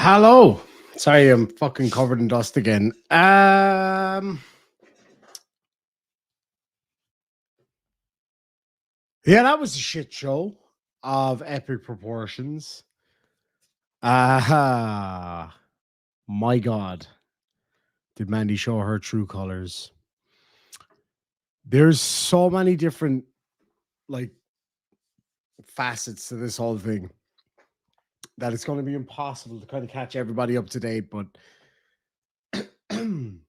Hello. Sorry, I'm fucking covered in dust again. Yeah, that was a shit show of epic proportions. Ah, my God, did Mandy show her true colors? There's so many different like facets to this whole thing that it's going to be impossible to kind of catch everybody up to date. But I'm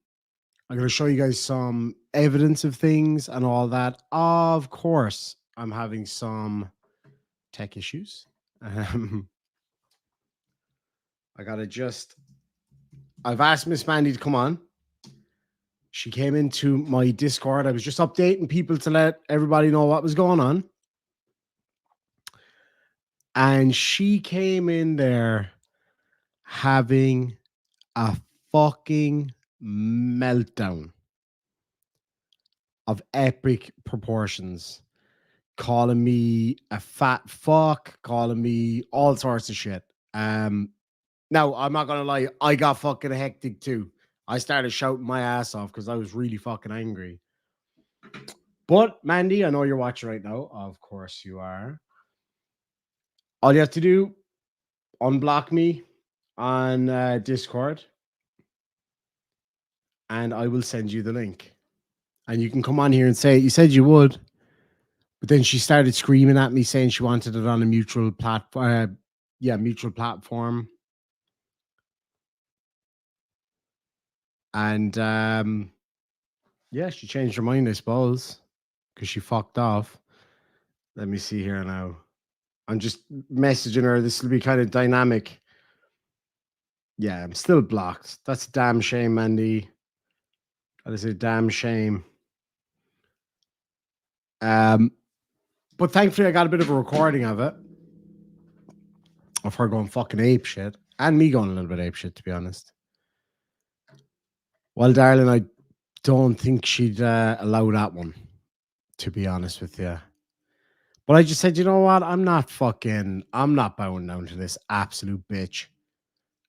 going to show you guys some evidence of things and all that. Of course, I'm having some tech issues. Um, I gotta just. I've asked Miss Mandy to come on. She came into my Discord. I was just updating people to let everybody know what was going on. And she came in there having a fucking meltdown of epic proportions, calling me a fat fuck, calling me all sorts of shit. Now, I'm not gonna lie, I got fucking hectic too. I started shouting my ass off because I was really fucking angry. But Mandy, I know you're watching right now. Of course you are. All you have to do, unblock me on Discord, and I will send you the link. And you can come on here and say it. You said you would, but then she started screaming at me saying she wanted it on a mutual platform. Mutual platform. And yeah, she changed her mind, I suppose, because she fucked off. Let me see here now. I'm just messaging her. This will be kind of dynamic. Yeah, I'm still blocked. That's a damn shame, Mandy. That is a damn shame. But thankfully I got a bit of a recording of it. Of her going fucking ape shit. And me going a little bit ape shit, to be honest. Well, darling, I don't think she'd allow that one, to be honest with you. But I just said, you know what? I'm not bowing down to this absolute bitch.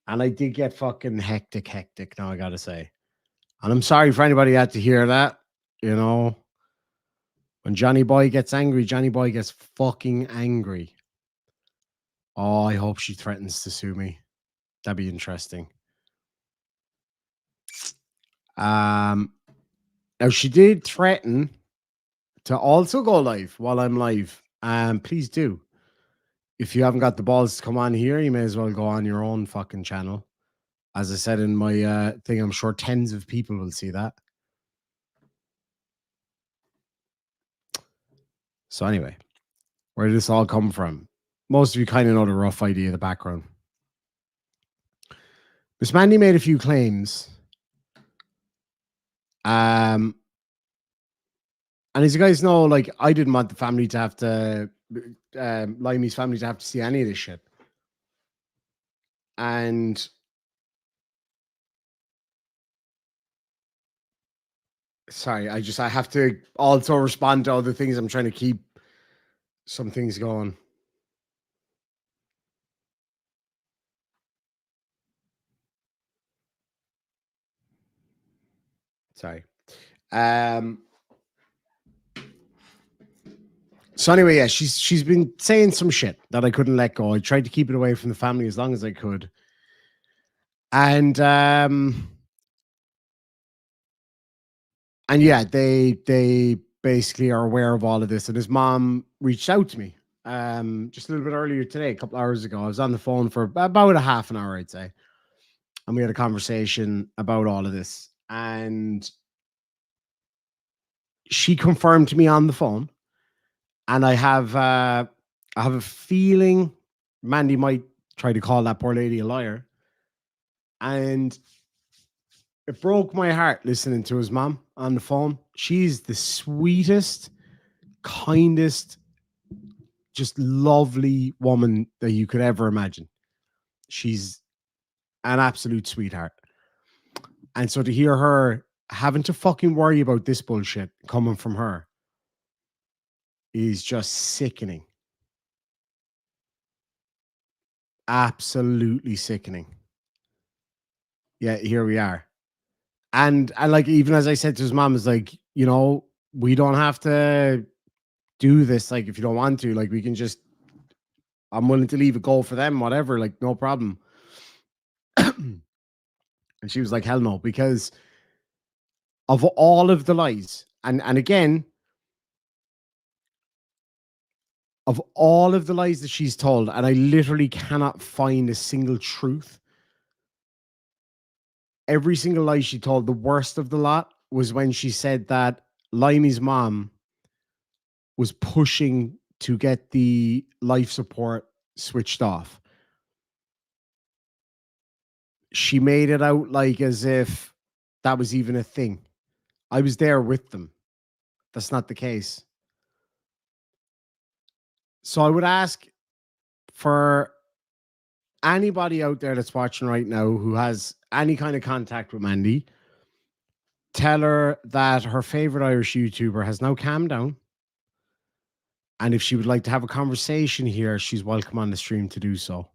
And I did get fucking hectic now, I gotta say. And I'm sorry for anybody who had to hear that. You know, when Johnny Boy gets angry, Johnny Boy gets fucking angry. Oh, I hope she threatens to sue me. That'd be interesting. Now she did threaten to also go live while I'm live. Please do. If you haven't got the balls to come on here, you may as well go on your own fucking channel. As I said in my thing, I'm sure tens of people will see that. So anyway, where did this all come from? Most of you kind of know the rough idea of the background. Miss Mandy made a few claims. And as you guys know, like, I didn't want the family to have to, Limey's family to have to see any of this shit. And sorry, I have to also respond to other things. I'm trying to keep some things going. Sorry. So anyway, yeah, she's been saying some shit that I couldn't let go. I tried to keep it away from the family as long as I could. And yeah, they basically are aware of all of this. And his mom reached out to me just a little bit earlier today, a couple hours ago. I was on the phone for about a half an hour, I'd say. And we had a conversation about all of this. And she confirmed to me on the phone. And I have a feeling Mandy might try to call that poor lady a liar. And it broke my heart listening to his mom on the phone. She's the sweetest, kindest, just lovely woman that you could ever imagine. She's an absolute sweetheart. And so to hear her having to fucking worry about this bullshit coming from her is just sickening. Absolutely sickening. yeah, here we are. And like, even as I said to his mom, is like, we don't have to do this. Like, if you don't want to, like, we can just, I'm willing to leave it go for them, whatever, like, no problem. And she was like, hell no, because of all of the lies, and again, of all of the lies that she's told, and I literally cannot find a single truth. Every single lie she told, the worst of the lot was when she said that Limey's mom was pushing to get the life support switched off. She made it out like as if that was even a thing. I was there with them. That's not the case. So I would ask for anybody out there that's watching right now who has any kind of contact with Mandy, tell her that her favorite Irish YouTuber has now calmed down. And if she would like to have a conversation here, she's welcome on the stream to do so.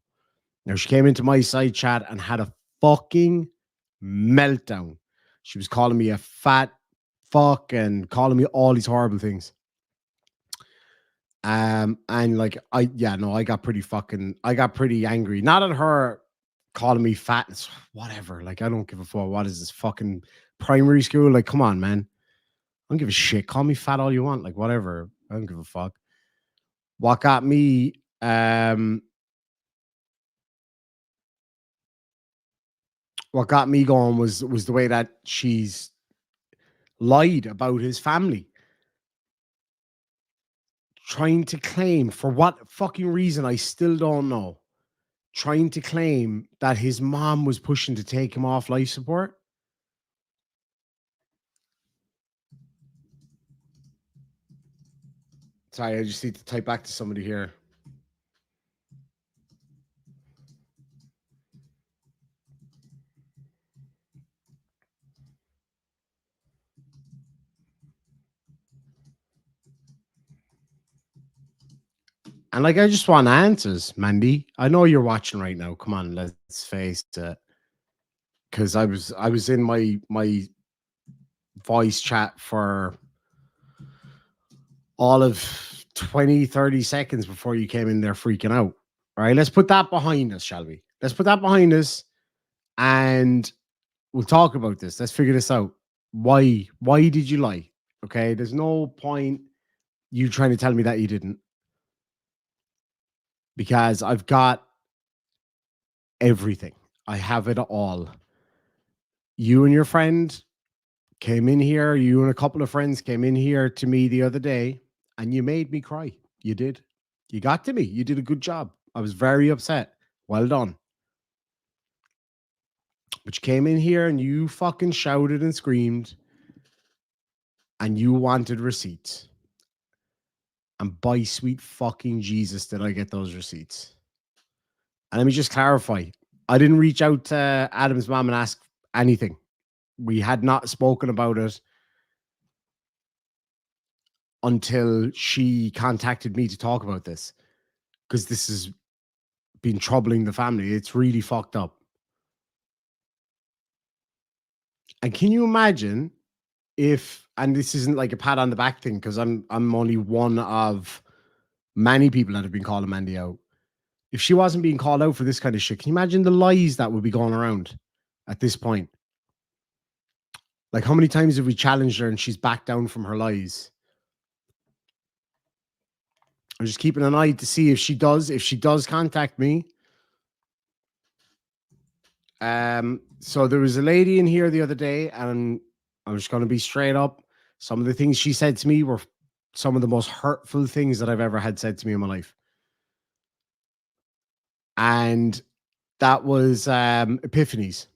Now, she came into my side chat and had a fucking meltdown. She was calling me a fat fuck and calling me all these horrible things. And like, I got pretty angry. Not at her calling me fat, it's whatever. Like, I don't give a fuck. What is this, fucking primary school? Like, come on, man. I don't give a shit. Call me fat all you want. Like, whatever. I don't give a fuck. What got me going was the way that she's lied about his family. Trying to claim, for what fucking reason, I still don't know. Trying to claim that his mom was pushing to take him off life support. Sorry, I just need to type back to somebody here. And like, I just want answers, Mandy. I know you're watching right now. Come on, let's face it. Because I was in my voice chat for all of 20, 30 seconds before you came in there freaking out. All right, let's put that behind us, shall we? Let's put that behind us and we'll talk about this. Let's figure this out. Why? Why did you lie? Okay, there's no point you trying to tell me that you didn't. Because I've got everything. I have it all. You and your friend came in here, you and a couple of friends came in here to me the other day and you made me cry. You did. You got to me. You did a good job. I was very upset. Well done. But you came in here and you fucking shouted and screamed and you wanted receipts. And by sweet fucking Jesus, did I get those receipts? And let me just clarify. I didn't reach out to Adam's mom and ask anything. We had not spoken about it until she contacted me to talk about this. Because this has been troubling the family. It's really fucked up. And can you imagine if, and this isn't like a pat on the back thing, because I'm only one of many people that have been calling Mandy out. If she wasn't being called out for this kind of shit, can you imagine the lies that would be going around at this point? Like, how many times have we challenged her and she's backed down from her lies? I'm just keeping an eye to see if she does contact me. So there was a lady in here the other day, and I'm just going to be straight up. Some of the things she said to me were some of the most hurtful things that I've ever had said to me in my life. And that was Epiphanies.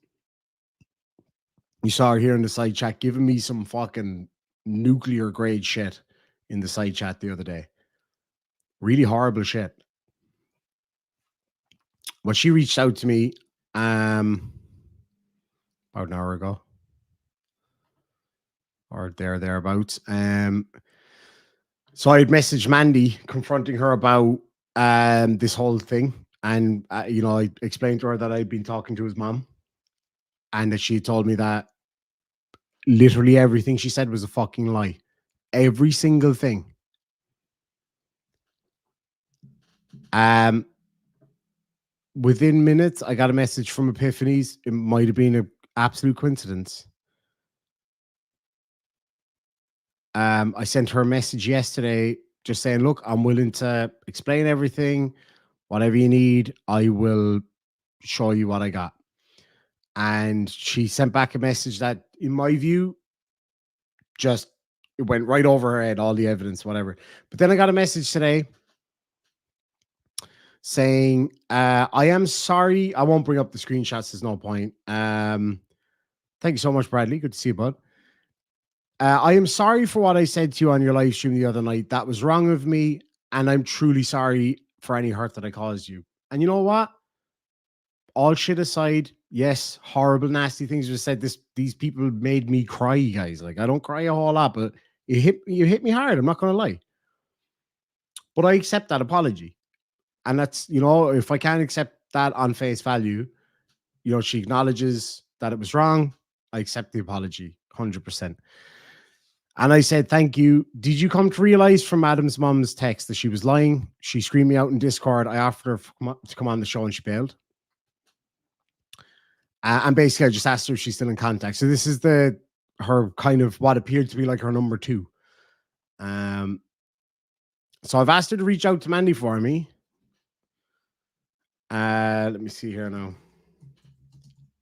You saw her here in the side chat giving me some fucking nuclear grade shit in the side chat the other day. Really horrible shit. Well, she reached out to me about an hour ago. Or thereabouts. So I had messaged Mandy confronting her about this whole thing. And, I explained to her that I'd been talking to his mom. and that she had told me that literally everything she said was a fucking lie. Every single thing. Um, Within minutes, I got a message from Epiphanies. It might have been an absolute coincidence. I sent her a message yesterday just saying, look, I'm willing to explain everything. Whatever you need, I will show you what I got. And she sent back a message that, in my view, just it went right over her head, all the evidence, whatever. But then I got a message today saying, I am sorry. I won't bring up the screenshots. There's no point. Thank you so much, Bradley. Good to see you, bud. I am sorry for what I said to you on your live stream the other night. That was wrong of me, and I'm truly sorry for any hurt that I caused you. And you know what? All shit aside, yes, horrible, nasty things were said. These people made me cry, guys. Like, I don't cry a whole lot, but you hit me hard. I'm not gonna lie. But I accept that apology. And that's, if I can't accept that on face value, she acknowledges that it was wrong. I accept the apology 100%. And I said, thank you. Did you come to realize from Adam's mom's text that she was lying? She screamed me out in Discord. I offered her to come on the show and she bailed. And basically, I just asked her if she's still in contact. So this is her kind of what appeared to be like her number two. So I've asked her to reach out to Mandy for me. Let me see here now.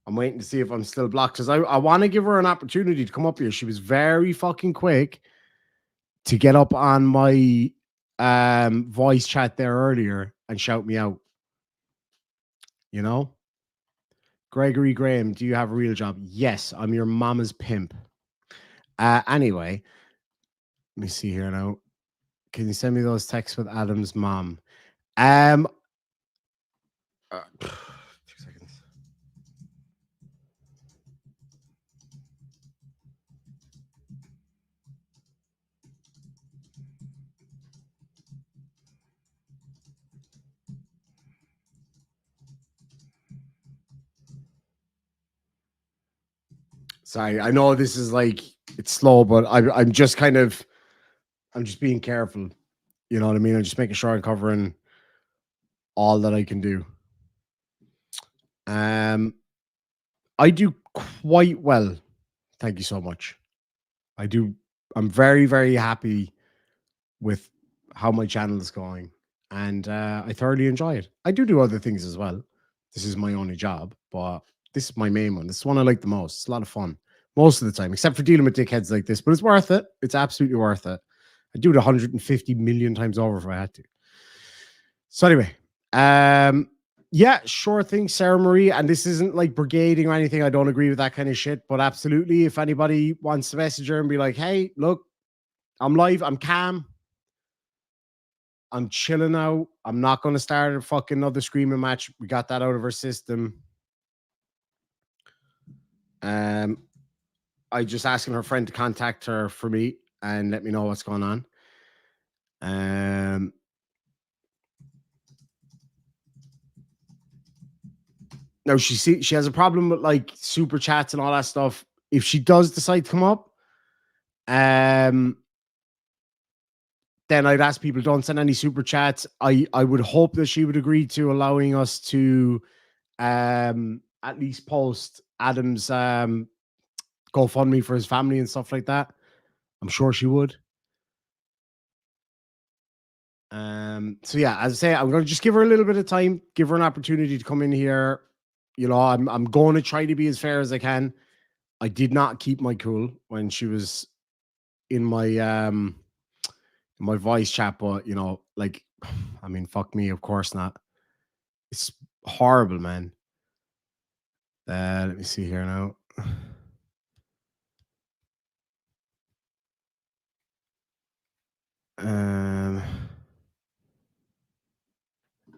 I'm waiting to see if I'm still blocked because I want to give her an opportunity to come up here. She was very fucking quick to get up on my voice chat there earlier and shout me out. Gregory Graham, do you have a real job? Yes, I'm your mama's pimp. Anyway, let me see here now. Can you send me those texts with Adam's mom? 2 seconds. Sorry, I know this is like it's slow, but I'm just being careful. You know what I mean? I'm just making sure I'm covering all that I can do. I do quite well. Thank you so much. I do. I'm very, very happy with how my channel is going, and I thoroughly enjoy it. I do other things as well. This is my only job, but this is my main one. This is one I like the most. It's a lot of fun most of the time, except for dealing with dickheads like this. But it's worth it. It's absolutely worth it. I'd do it 150 million times over if I had to. So anyway, yeah, sure thing, Sarah Marie. And this isn't like brigading or anything. I don't agree with that kind of shit. But absolutely, if anybody wants to message her and be like, hey, look, I'm live, I'm calm, I'm chilling out. I'm not going to start a fucking another screaming match. We got that out of our system. I just asking her friend to contact her for me and let me know what's going on. Now she has a problem with like super chats and all that stuff. If she does decide to come up, then I'd ask people don't send any super chats. I would hope that she would agree to allowing us to at least post Adam's GoFundMe for his family and stuff like that. I'm sure she would. So yeah, as I say, I'm going to just give her a little bit of time, give her an opportunity to come in here. I'm going to try to be as fair as I can. I did not keep my cool when she was in my voice chat, but like, I mean, fuck me, of course not. It's horrible, man. Let me see here now.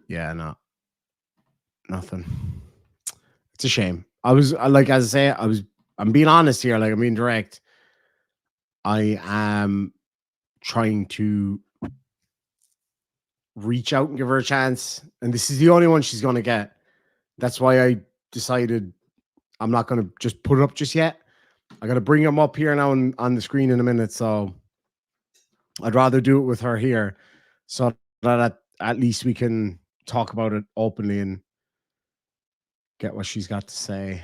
Yeah, no, nothing. It's a shame. As I say, I'm being honest here. Like, I'm being direct. I am trying to reach out and give her a chance. And this is the only one she's going to get. That's why I decided I'm not going to just put it up just yet. I got to bring him up here now on the screen in a minute. So I'd rather do it with her here, so that at least we can talk about it openly and get what she's got to say.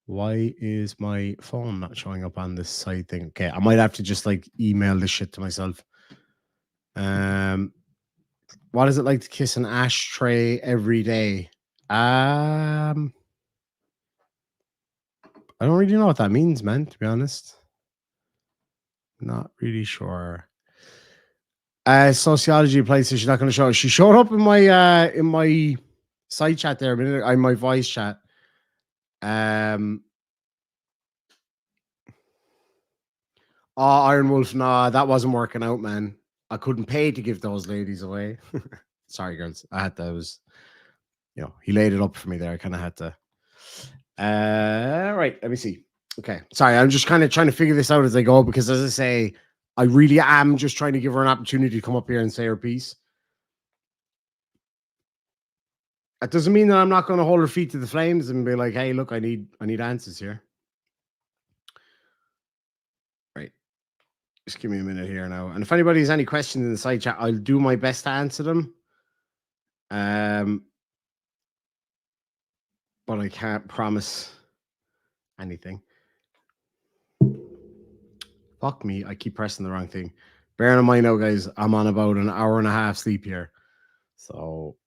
Why is my phone not showing up on this side thing? Okay, I might have to just like email this shit to myself. What is it like to kiss an ashtray every day? I don't really know what that means, man, to be honest. Not really sure. Sociology place, so she's not going to show. She showed up in my side chat there a minute, in my voice chat. Iron Wolf, nah, that wasn't working out, man. I couldn't pay to give those ladies away. Sorry, girls. I had to. I was, he laid it up for me there. I kind of had to. Right. Let me see. Okay. Sorry, I'm just kind of trying to figure this out as I go because, as I say, I really am just trying to give her an opportunity to come up here and say her piece. That doesn't mean that I'm not going to hold her feet to the flames and be like, "Hey, look, I need answers here." Right. Just give me a minute here now. And if anybody has any questions in the side chat, I'll do my best to answer them. But I can't promise anything. Fuck me, I keep pressing the wrong thing. Bearing in mind now, guys, I'm on about an hour and a half sleep here. So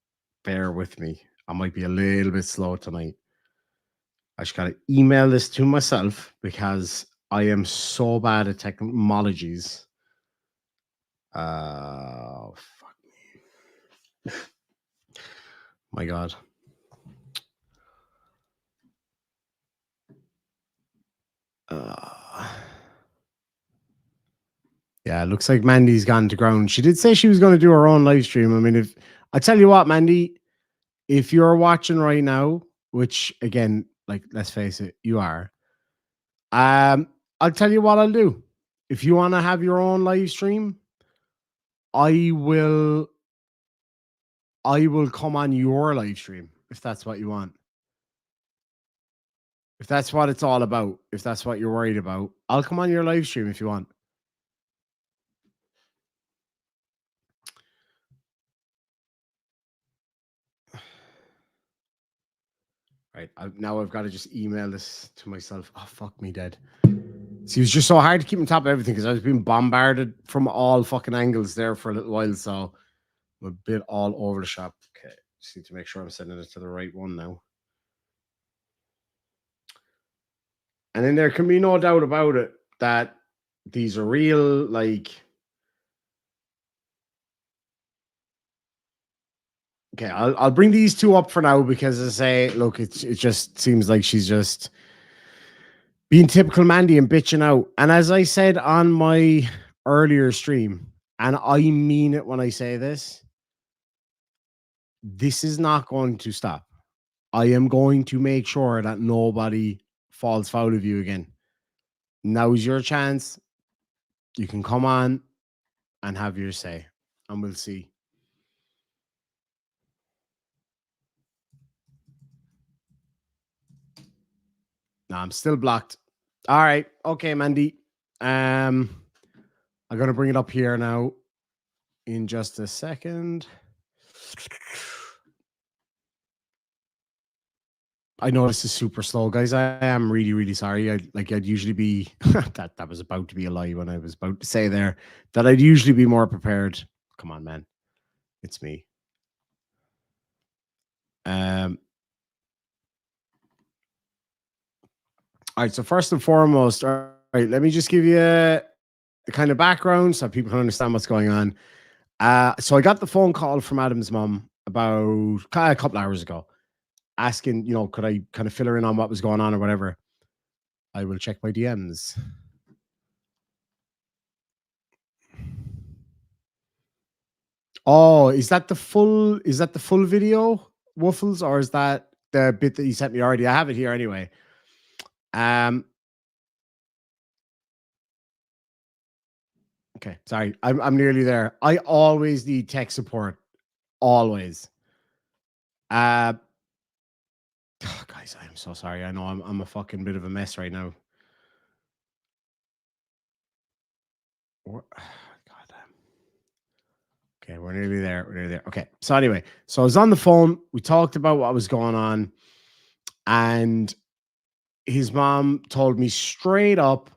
bear with me. I might be a little bit slow tonight. I just gotta email this to myself because I am so bad at technologies. Fuck me. My God. Yeah, it looks like Mandy's gone to ground. She did say she was going to do her own live stream. I mean, if I tell you what, Mandy, if you're watching right now, which again, like, let's face it, you are. I'll tell you what I'll do. If you want to have your own live stream, I will come on your live stream if that's what you want. If that's what it's all about, if that's what you're worried about, I'll come on your live stream if you want. Right. Now I've got to just email this to myself. Oh, fuck me dead. See, it was just so hard to keep on top of everything because I was being bombarded from all fucking angles there for a little while. So I'm a bit all over the shop. Okay. Just need to make sure I'm sending it to the right one now. And then there can be no doubt about it that these are real, like. Okay, I'll bring these two up for now because I say, look, it just seems like she's just being typical Mandy and bitching out. And as I said on my earlier stream, and I mean it when I say this is not going to stop. I am going to make sure that nobody falls foul of you again. Now's your chance. You can come on and have your say, and we'll see. No, I'm still blocked. All right. Okay, Mandy. I'm going to bring it up here now in just a second. I know this is super slow, guys. I am really, really sorry. I'd usually be that was about to be a lie when I was about to say there that I'd usually be more prepared. Come on, man. It's me. All right. So first and foremost, all right, let me just give you the kind of background so people can understand what's going on. So I got the phone call from Adam's mom about a couple hours ago, asking, could I kind of fill her in on what was going on or whatever. I will check my DMs. Oh, is that the full video, Waffles, or is that the bit that you sent me already? I have it here anyway. Okay, sorry. I'm nearly there. I always need tech support. Always. Guys, I'm so sorry. I know I'm a fucking bit of a mess right now. God damn. Okay, we're nearly there. We're nearly there. Okay. So anyway, so I was on the phone. We talked about what was going on, and his mom told me straight up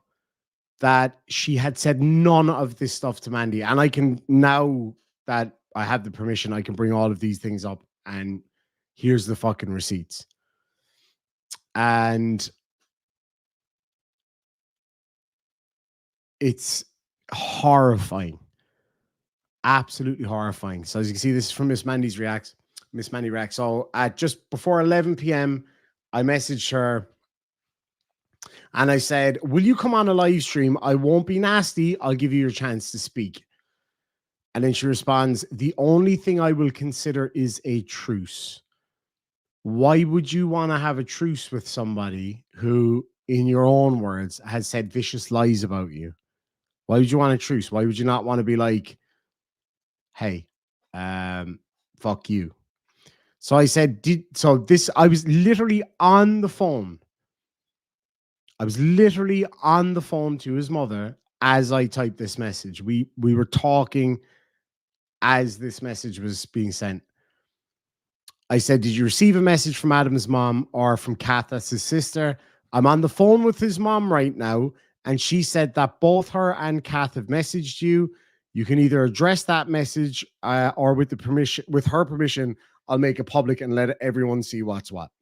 that she had said none of this stuff to Mandy. And I can now that I have the permission, I can bring all of these things up, and here's the fucking receipts. And it's horrifying. Absolutely horrifying. So as you can see, this is from Miss Mandy Reacts. So at just before 11 p.m., I messaged her and I said, "Will you come on a live stream? I won't be nasty. I'll give you your chance to speak." And then she responds, "The only thing I will consider is a truce." Why would you want to have a truce with somebody who, in your own words, has said vicious lies about you? Why would you want a truce? Why would you not want to be like, "Hey, fuck you"? So I said, I was literally on the phone. I was literally on the phone to his mother as I typed this message. We were talking as this message was being sent. I said, "Did you receive a message from Adam's mom or from Kath, that's his sister? I'm on the phone with his mom right now, and she said that both her and Kath have messaged you. You can either address that message or with her permission, I'll make it public and let everyone see what's what."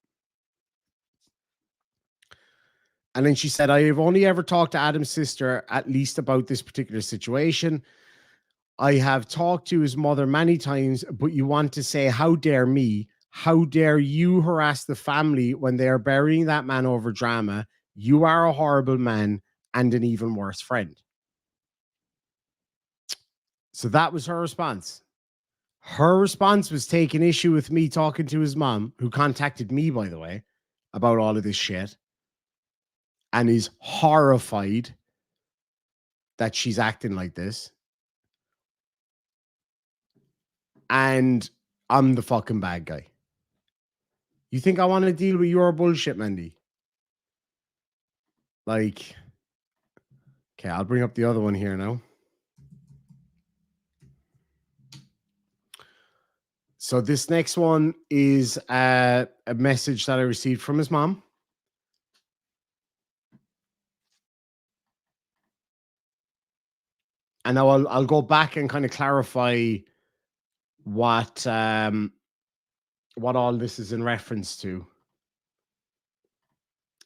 And then she said, "I have only ever talked to Adam's sister at least about this particular situation. I have talked to his mother many times, but you want to say, how dare me? How dare you harass the family when they are burying that man over drama? You are a horrible man and an even worse friend." So that was her response. Her response was taking issue with me talking to his mom, who contacted me, by the way, about all of this shit, and is horrified that she's acting like this. And I'm the fucking bad guy. You think I want to deal with your bullshit, Mandy? Like, okay, I'll bring up the other one here now. So this next one is a message that I received from his mom. And now I'll go back and kind of clarify what all this is in reference to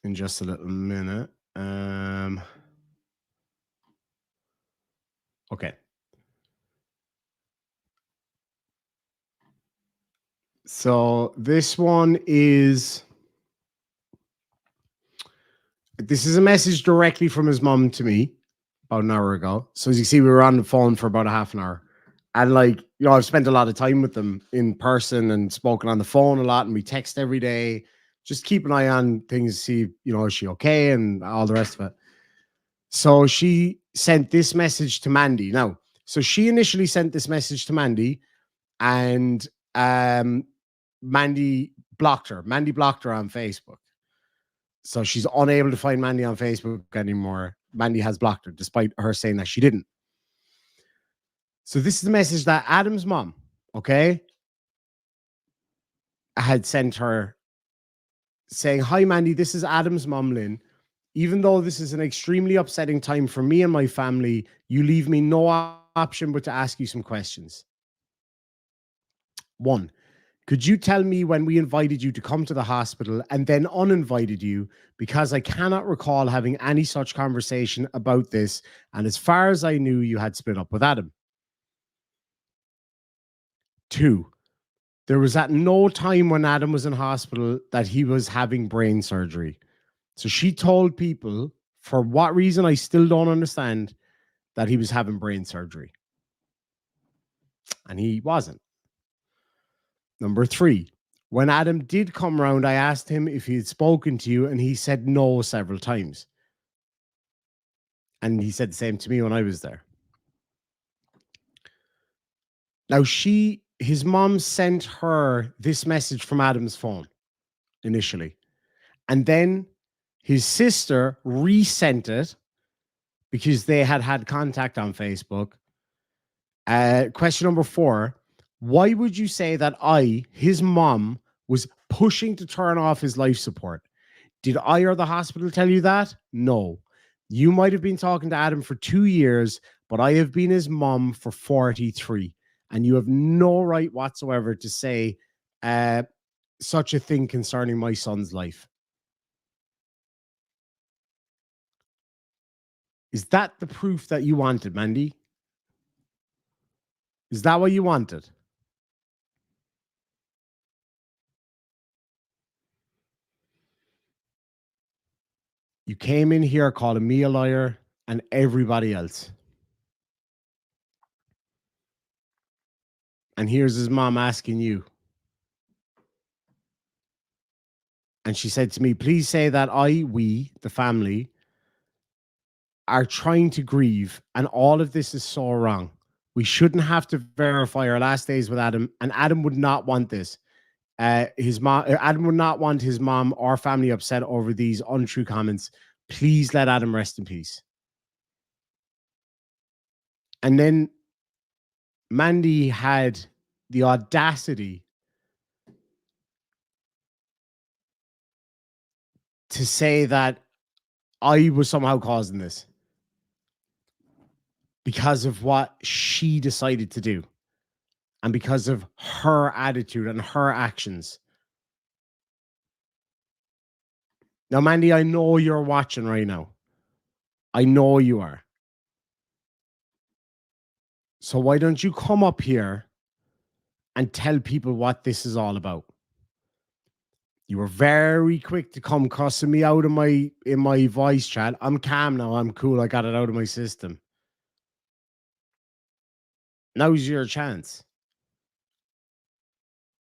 in just a little minute. Okay. So this is a message directly from his mom to me about an hour ago. So as you see, we were on the phone for about a half an hour. And like, you know, I've spent a lot of time with them in person and spoken on the phone a lot, and we text every day. Just keep an eye on things, see, you know, is she okay and all the rest of it. So she sent this message to Mandy. Now, so she initially sent this message to Mandy, and Mandy blocked her. Mandy blocked her on Facebook. So she's unable to find Mandy on Facebook anymore. Mandy has blocked her, despite her saying that she didn't. So this is the message that Adam's mom, okay, had sent her saying, "Hi, Mandy, this is Adam's mom, Lynn. Even though this is an extremely upsetting time for me and my family, you leave me no option but to ask you some questions. One, could you tell me when we invited you to come to the hospital and then uninvited you? Because I cannot recall having any such conversation about this. And as far as I knew, you had split up with Adam. Two, there was at no time when Adam was in hospital that he was having brain surgery. So she told people, for what reason I still don't understand, that he was having brain surgery. And he wasn't. Number three, when Adam did come round, I asked him if he had spoken to you, and he said no several times. And he said the same to me when I was there. Now, his mom sent her this message from Adam's phone initially. And then his sister resent it because they had contact on Facebook. Question number 4. Why would you say that his mom, was pushing to turn off his life support? Did I or the hospital tell you that? No. You might have been talking to Adam for 2 years, but I have been his mom for 43. And you have no right whatsoever to say uh, such a thing concerning my son's life. Is that the proof that you wanted, Mandy? Is that what you wanted? You came in here calling me a liar and everybody else. And here's his mom asking you. And she said to me, please say that we, the family, are trying to grieve, and all of this is so wrong. We shouldn't have to verify our last days with Adam, and Adam would not want this. His mom, Adam would not want his mom or family upset over these untrue comments. Please let Adam rest in peace. And then Mandy had the audacity to say that I was somehow causing this because of what she decided to do and because of her attitude and her actions. Now, Mandy, I know you're watching right now. I know you are. So why don't you come up here and tell people what this is all about? You were very quick to come cussing me out in my voice chat. I'm calm now. I'm cool. I got it out of my system. Now's your chance.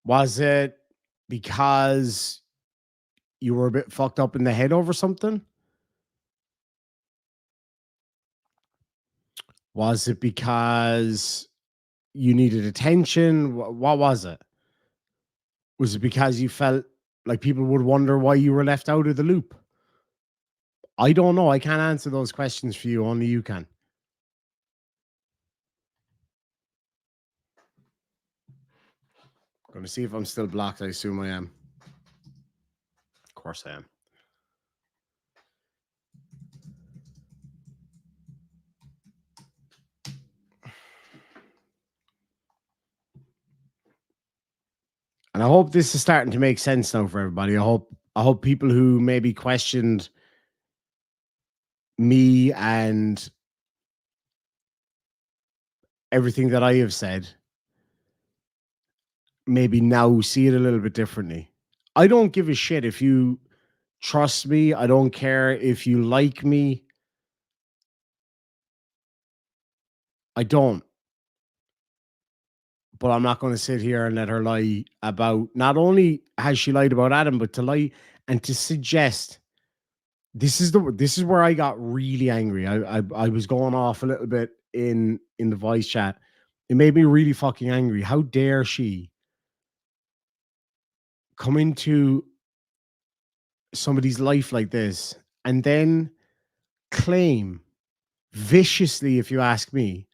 Was it because you were a bit fucked up in the head over something? Was it because you needed attention? What was it? Was it because you felt like people would wonder why you were left out of the loop? I don't know. I can't answer those questions for you. Only you can. Going to see if I'm still blocked. I assume I am. Of course I am. And I hope this is starting to make sense now for everybody. I hope people who maybe questioned me and everything that I have said maybe now see it a little bit differently. I don't give a shit if you trust me. I don't care if you like me. I don't. But I'm not going to sit here and let her lie about, not only has she lied about Adam, but to lie and to suggest this is where I got really angry. I was going off a little bit in the voice chat. It made me really fucking angry. How dare she come into somebody's life like this and then claim viciously, if you ask me,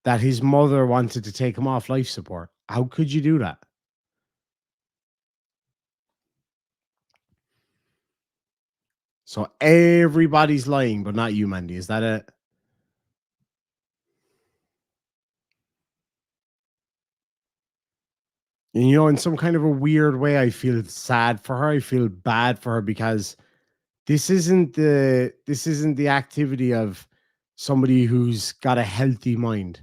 that his mother wanted to take him off life support. How could you do that? So everybody's lying, but not you, Mandy. Is that it? And in some kind of a weird way, I feel sad for her. I feel bad for her because this isn't the activity of somebody who's got a healthy mind.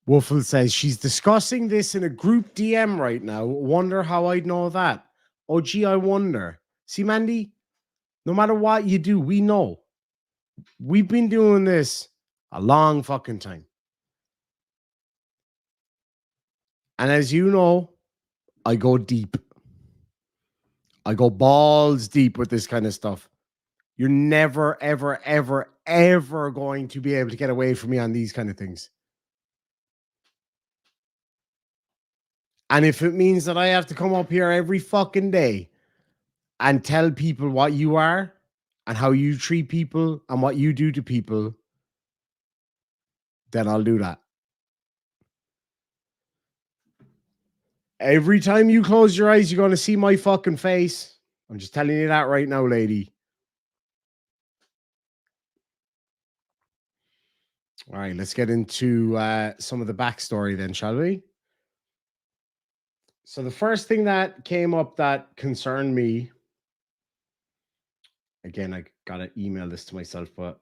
Wolfel says she's discussing this in a group DM right now. Wonder how I'd know that. Oh, gee, I wonder. See, Mandy, no matter what you do, we know. We've been doing this a long fucking time. And as you know, I go deep. I go balls deep with this kind of stuff. You're never, ever, ever, ever going to be able to get away from me on these kind of things. And if it means that I have to come up here every fucking day and tell people what you are and how you treat people and what you do to people, then I'll do that. Every time you close your eyes, you're going to see my fucking face. I'm just telling you that right now, lady. All right, let's get into some of the backstory then, shall we? So the first thing that came up that concerned me, again, I gotta email this to myself, but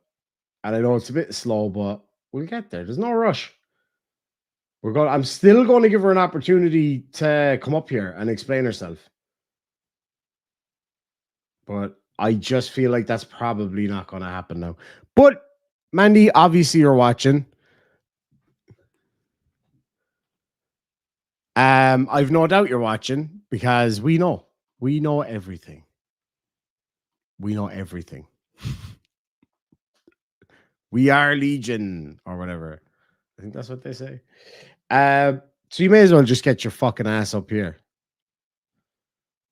and I know it's a bit slow, but we'll get there. There's no rush. I'm still going to give her an opportunity to come up here and explain herself. But I just feel like that's probably not going to happen now. But Mandy, obviously you're watching. I've no doubt you're watching because we know everything. We know everything. We are Legion or whatever. I think that's what they say. So you may as well just get your fucking ass up here.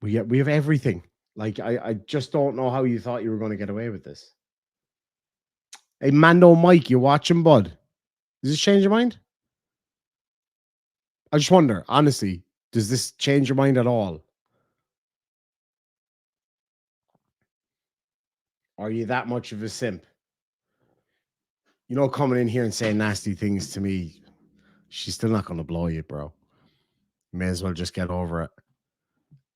We have everything. Like I just don't know how you thought you were going to get away with this. Hey, Mando Mike, you watching, bud? Does this change your mind? I just wonder, honestly, does this change your mind at all? Are you that much of a simp? You know, coming in here and saying nasty things to me, she's still not going to blow you, bro. May as well just get over it.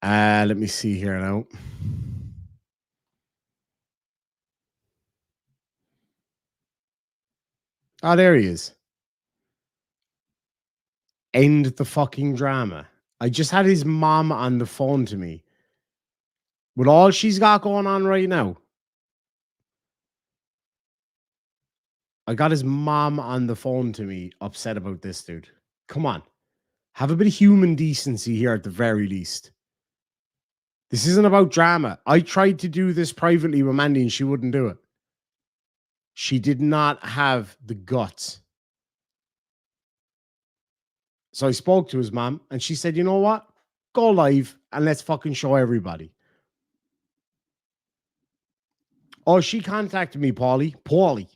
Let me see here now. Oh, there he is. End the fucking drama. I just had his mom on the phone to me. With all she's got going on right now, I got his mom on the phone to me upset about this, dude. Come on. Have a bit of human decency here at the very least. This isn't about drama. I tried to do this privately with Mandy and she wouldn't do it. She did not have the guts. So I spoke to his mom and she said, you know what? Go live and let's fucking show everybody. Oh, she contacted me, Paulie.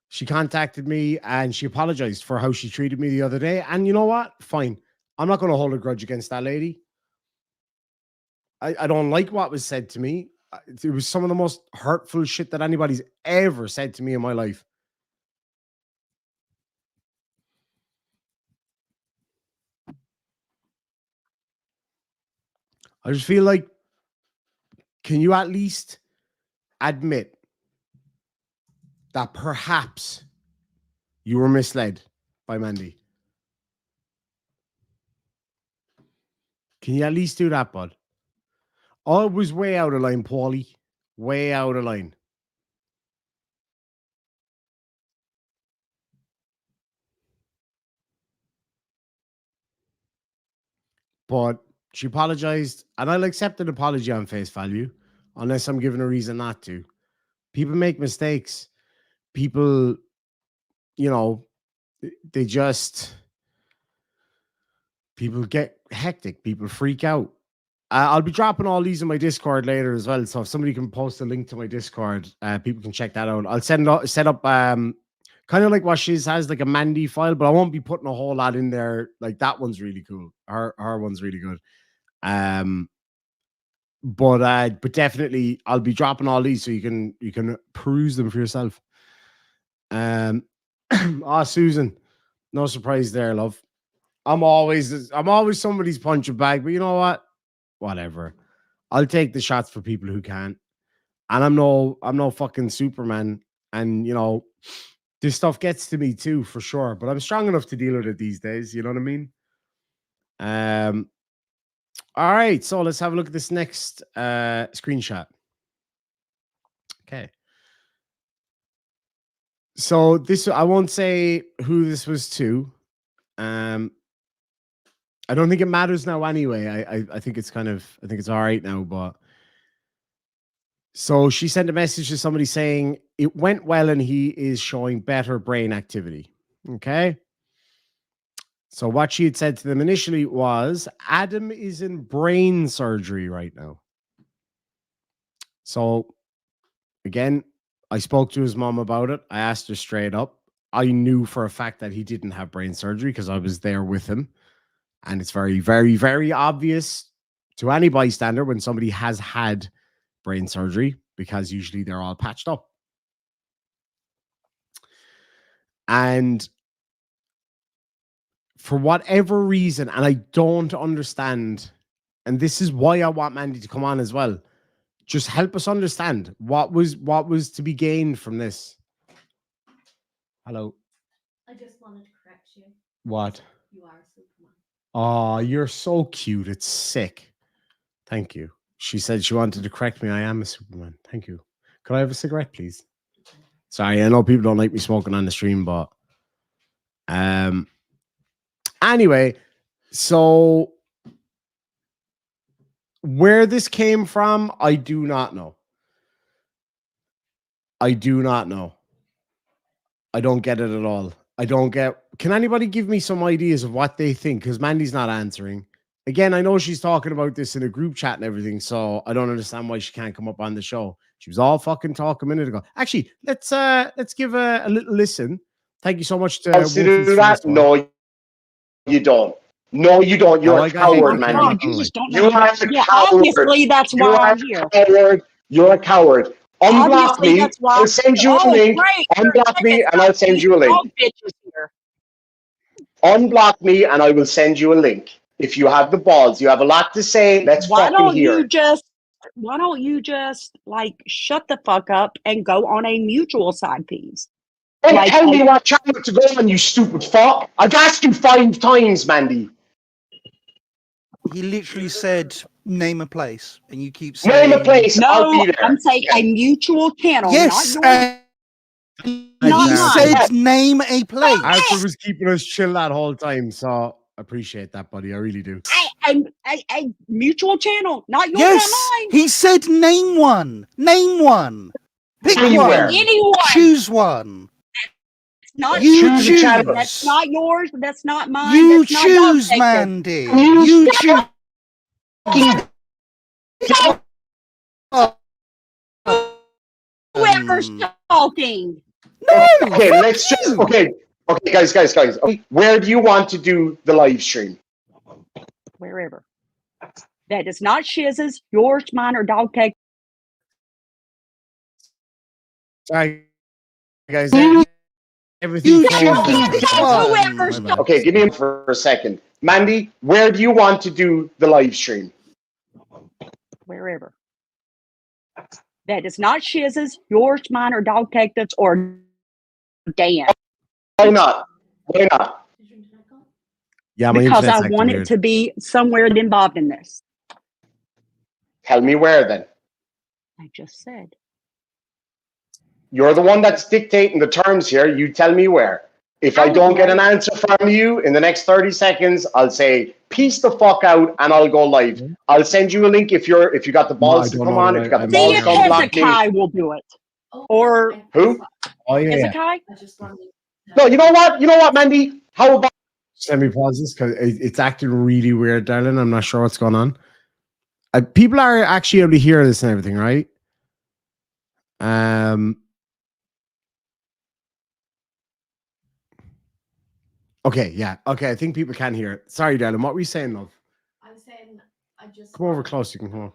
She contacted me and she apologized for how she treated me the other day. And you know what? Fine. I'm not going to hold a grudge against that lady. I don't like what was said to me. It was some of the most hurtful shit that anybody's ever said to me in my life. I just feel like, can you at least admit that perhaps you were misled by Mandy? Can you at least do that, bud? Oh, it was way out of line, Paulie. Way out of line. But she apologized, and I'll accept an apology on face value, unless I'm given a reason not to. People make mistakes. People, you know, they just people get hectic. People freak out. I'll be dropping all these in my Discord later as well. So if somebody can post a link to my Discord, people can check that out. I'll set up kind of like what Shiz has, like a Mandy file, but I won't be putting a whole lot in there. Like that one's really cool. Her one's really good. But definitely I'll be dropping all these so you can peruse them for yourself. Susan, no surprise there, love. I'm always somebody's punching bag, but you know what? Whatever. I'll take the shots for people who can. And I'm no fucking Superman. And you know, this stuff gets to me too, for sure. But I'm strong enough to deal with it these days. You know what I mean? All right, so let's have a look at this next screenshot. Okay. So this, I won't say who this was to. I don't think it matters now anyway. I think it's I think it's all right now, but so she sent a message to somebody saying it went well and he is showing better brain activity. Okay. So what she had said to them initially was, Adam is in brain surgery right now. So again, I spoke to his mom about it. I asked her straight up. I knew for a fact that he didn't have brain surgery because I was there with him. And it's very, very, very obvious to any bystander when somebody has had brain surgery because usually they're all patched up. And for whatever reason, and I don't understand, and this is why I want Mandy to come on as well, just help us understand what was to be gained from this. Hello. I just wanted to correct you. What? You are Superman. Oh, you're so cute. It's sick. Thank you. She said she wanted to correct me. I am a Superman. Thank you. Could I have a cigarette, please? Sorry, I know people don't like me smoking on the stream, but anyway, so where this came from, I do not know. I do not know. I don't get it at all. I don't get. Can anybody give me some ideas of what they think? Because Mandy's not answering. Again, I know she's talking about this in a group chat and everything, so I don't understand why she can't come up on the show. She was all fucking talk a minute ago. Actually, let's give a little listen. Thank you so much to Wolfies do that. No, you don't. No, you don't. You're a coward, man. No, you just don't You are a coward. Obviously, that's why I'm here. Coward. You're a coward. Unblock Obviously, me. that's why. I'll send you a link. Great. Unblock me, and I'll send you a link. Bitches here. Unblock me, and I will send you a link. If you have the balls, you have a lot to say. Let's fucking hear it. Why don't you just like shut the fuck up and go on a mutual side piece? Don't tell me what channel to go on, you stupid fuck. I've asked you 5 times, Mandy. He literally said, name a place, and you keep saying... Name a place, I'll be there. I'm saying a mutual channel. Yes, not he said name a place. Arthur was keeping us chill that whole time, so I appreciate that, buddy. I really do. A mutual channel, not yours, yes, not mine. He said name one. Name one. Pick Anywhere. one. Anyone. Choose one. Not you choose. That's not yours. That's not mine. You that's choose, not Mandy. You choose. Whoever's talking. No. Okay, let's just. Okay, guys. Okay, where do you want to do the live stream? Wherever. That is not Shiz's, yours, mine, or dog cake. Sorry, guys. Everything. Whoever's okay, give me him for a second. Mandy, where do you want to do the live stream? Wherever. That is not Shiz's, yours, mine, or dog cake that's or Dan. Why not? Why not? Yeah, because I want it to be somewhere involved in this. Tell me where then. I just said. You're the one that's dictating the terms here. You tell me where. If I don't get an answer from you in the next 30 seconds, I'll say, peace the fuck out, and I'll go live. I'll send you a link if you got the balls to come on. If you got the balls to come block me. Hezekiah will do it. Or who? Oh yeah. Hezekiah? No, you know what? You know what, Mandy? How about send me pauses because it's acting really weird, darling. I'm not sure what's going on. People are actually able to hear this and everything, right? Okay, yeah. Okay, I think people can hear it. Sorry, darling. What were you saying, love? I'm saying I just come over close. You can come on.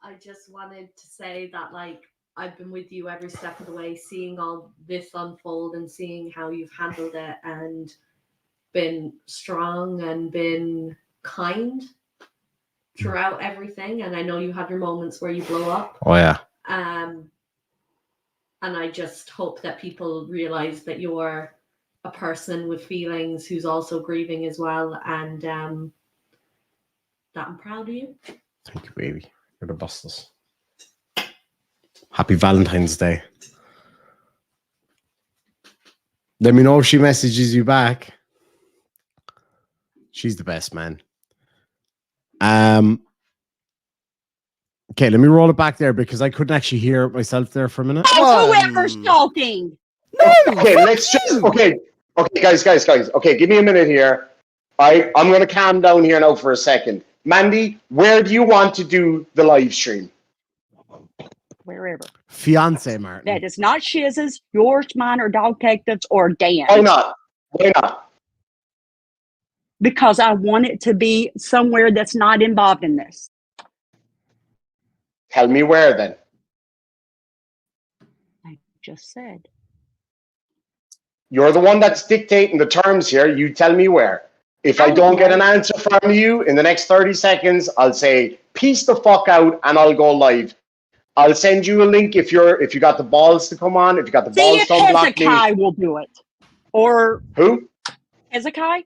I just wanted to say that, like, I've been with you every step of the way, seeing all this unfold and seeing how you've handled it and been strong and been kind throughout everything. And I know you have your moments where you blow up. Oh yeah. And I just hope that people realize that you're a person with feelings who's also grieving as well, and that I'm proud of you. Thank you, baby. You're the bestest. Happy Valentine's Day. Let me know if she messages you back. She's the best, man. Okay, let me roll it back there because I couldn't actually hear it myself there for a minute. Whoever's talking. Okay, let's just Okay, guys. Okay, give me a minute here. I'm going to calm down here now for a second. Mandy, where do you want to do the live stream? Wherever. Fiance Martin. That is not Shiz's, yours, mine, or Dog Detectives, or Dan's. Why not? Why not? Because I want it to be somewhere that's not involved in this. Tell me where then. I just said. You're the one that's dictating the terms here. You tell me where. If I don't get an answer from you in the next 30 seconds, I'll say, peace the fuck out, and I'll go live. I'll send you a link if you got the balls to come on. If you got the See balls if to unblock me. Hezekiah will do it. Or Who? Hezekiah?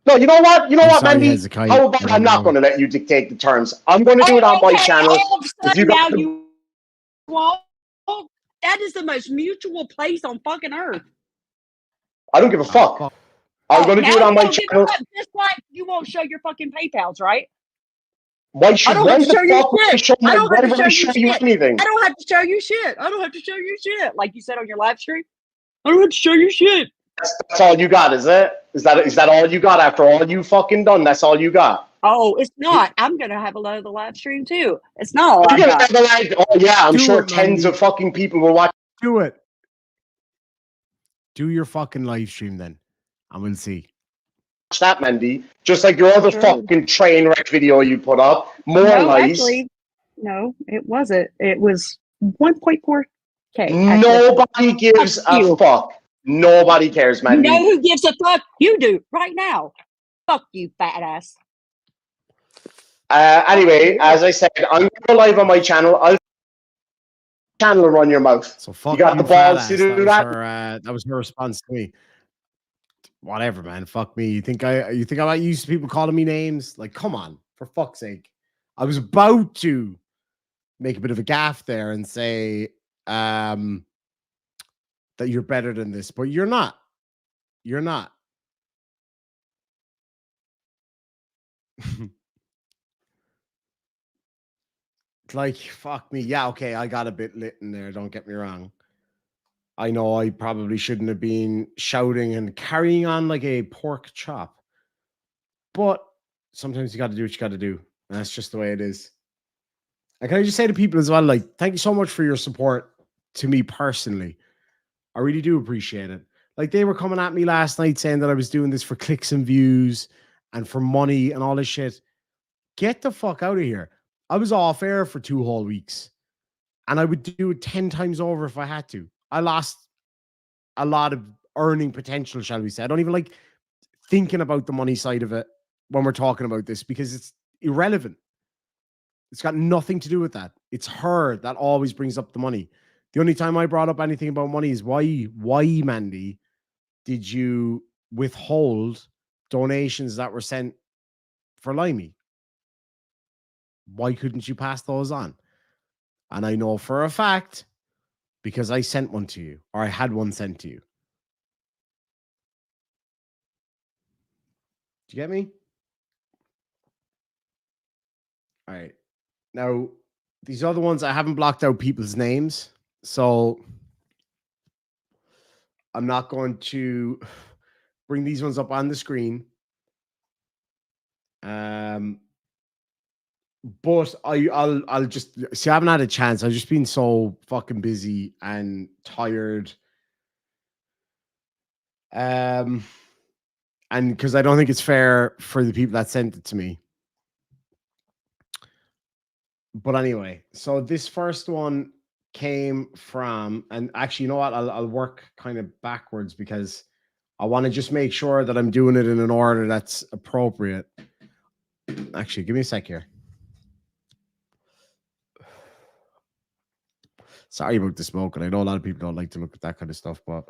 No, you know what? You know I'm what, sorry, Mandy? Hezekiah. How about I'm not going to let you dictate the terms. I'm going to do it on my channel. All of a If you sudden now got the, you won't. That is the most mutual place on fucking earth. I don't give a fuck. I'm going to do it on my channel. Just like you won't show your fucking PayPals, right? Why should I don't why have to the show you fuck would I shit. show I my, don't why have to would I show you shit. anything? I don't have to show you shit. I don't have to show you shit. Like you said on your live stream. I don't have to show you shit. That's all you got, is it? Is that all you got after all you fucking done? That's all you got. Oh, it's not. I'm gonna have a lot of the live stream too. It's not all I You're gonna got. have the live. Oh yeah, I'm Do sure it, tens Mandy. of fucking people will watch Do it. Do your fucking live stream then, and we'll see. that, Mandy. Just like your other Sure. fucking train wreck video you put up. More No, lies. actually, no, it wasn't. It was 1.4K. Nobody gives Fuck you. a fuck. Nobody cares, You Mandy. know who gives a fuck? You do right now. Fuck you, fat ass. Anyway, as I said, I'm going to go live on my channel. I'll channel run your mouth. So fuck You got the fat balls to ass. do that? That was her response to me. Whatever, man. Fuck me. You think I might use people calling me names? Like, come on, for fuck's sake. I was about to make a bit of a gaffe there and say that you're better than this, but you're not. You're not. Like, fuck me. Yeah, okay, I got a bit lit in there, don't get me wrong. I know I probably shouldn't have been shouting and carrying on like a pork chop. But sometimes you got to do what you got to do. And that's just the way it is. And can I just say to people as well, like, thank you so much for your support to me personally. I really do appreciate it. Like, they were coming at me last night saying that I was doing this for clicks and views and for money and all this shit. Get the fuck out of here. I was off air for 2 whole weeks. And I would do it 10 times over if I had to. I lost a lot of earning potential, shall we say. I don't even like thinking about the money side of it when we're talking about this because it's irrelevant. It's got nothing to do with that. It's her that always brings up the money. The only time I brought up anything about money is why, Mandy, did you withhold donations that were sent for Limey? Why couldn't you pass those on? And I know for a fact because I sent one to you, or I had one sent to you. Do you get me? All right. Now, these other ones, I haven't blocked out people's names, so I'm not going to bring these ones up on the screen. But I'll just see. I haven't had a chance. I've just been so fucking busy and tired. And because I don't think it's fair for the people that sent it to me. But anyway, so this first one came from, and actually, you know what? I'll work kind of backwards because I want to just make sure that I'm doing it in an order that's appropriate. Actually, give me a sec here. Sorry about the smoking. I know a lot of people don't like to look at that kind of stuff, but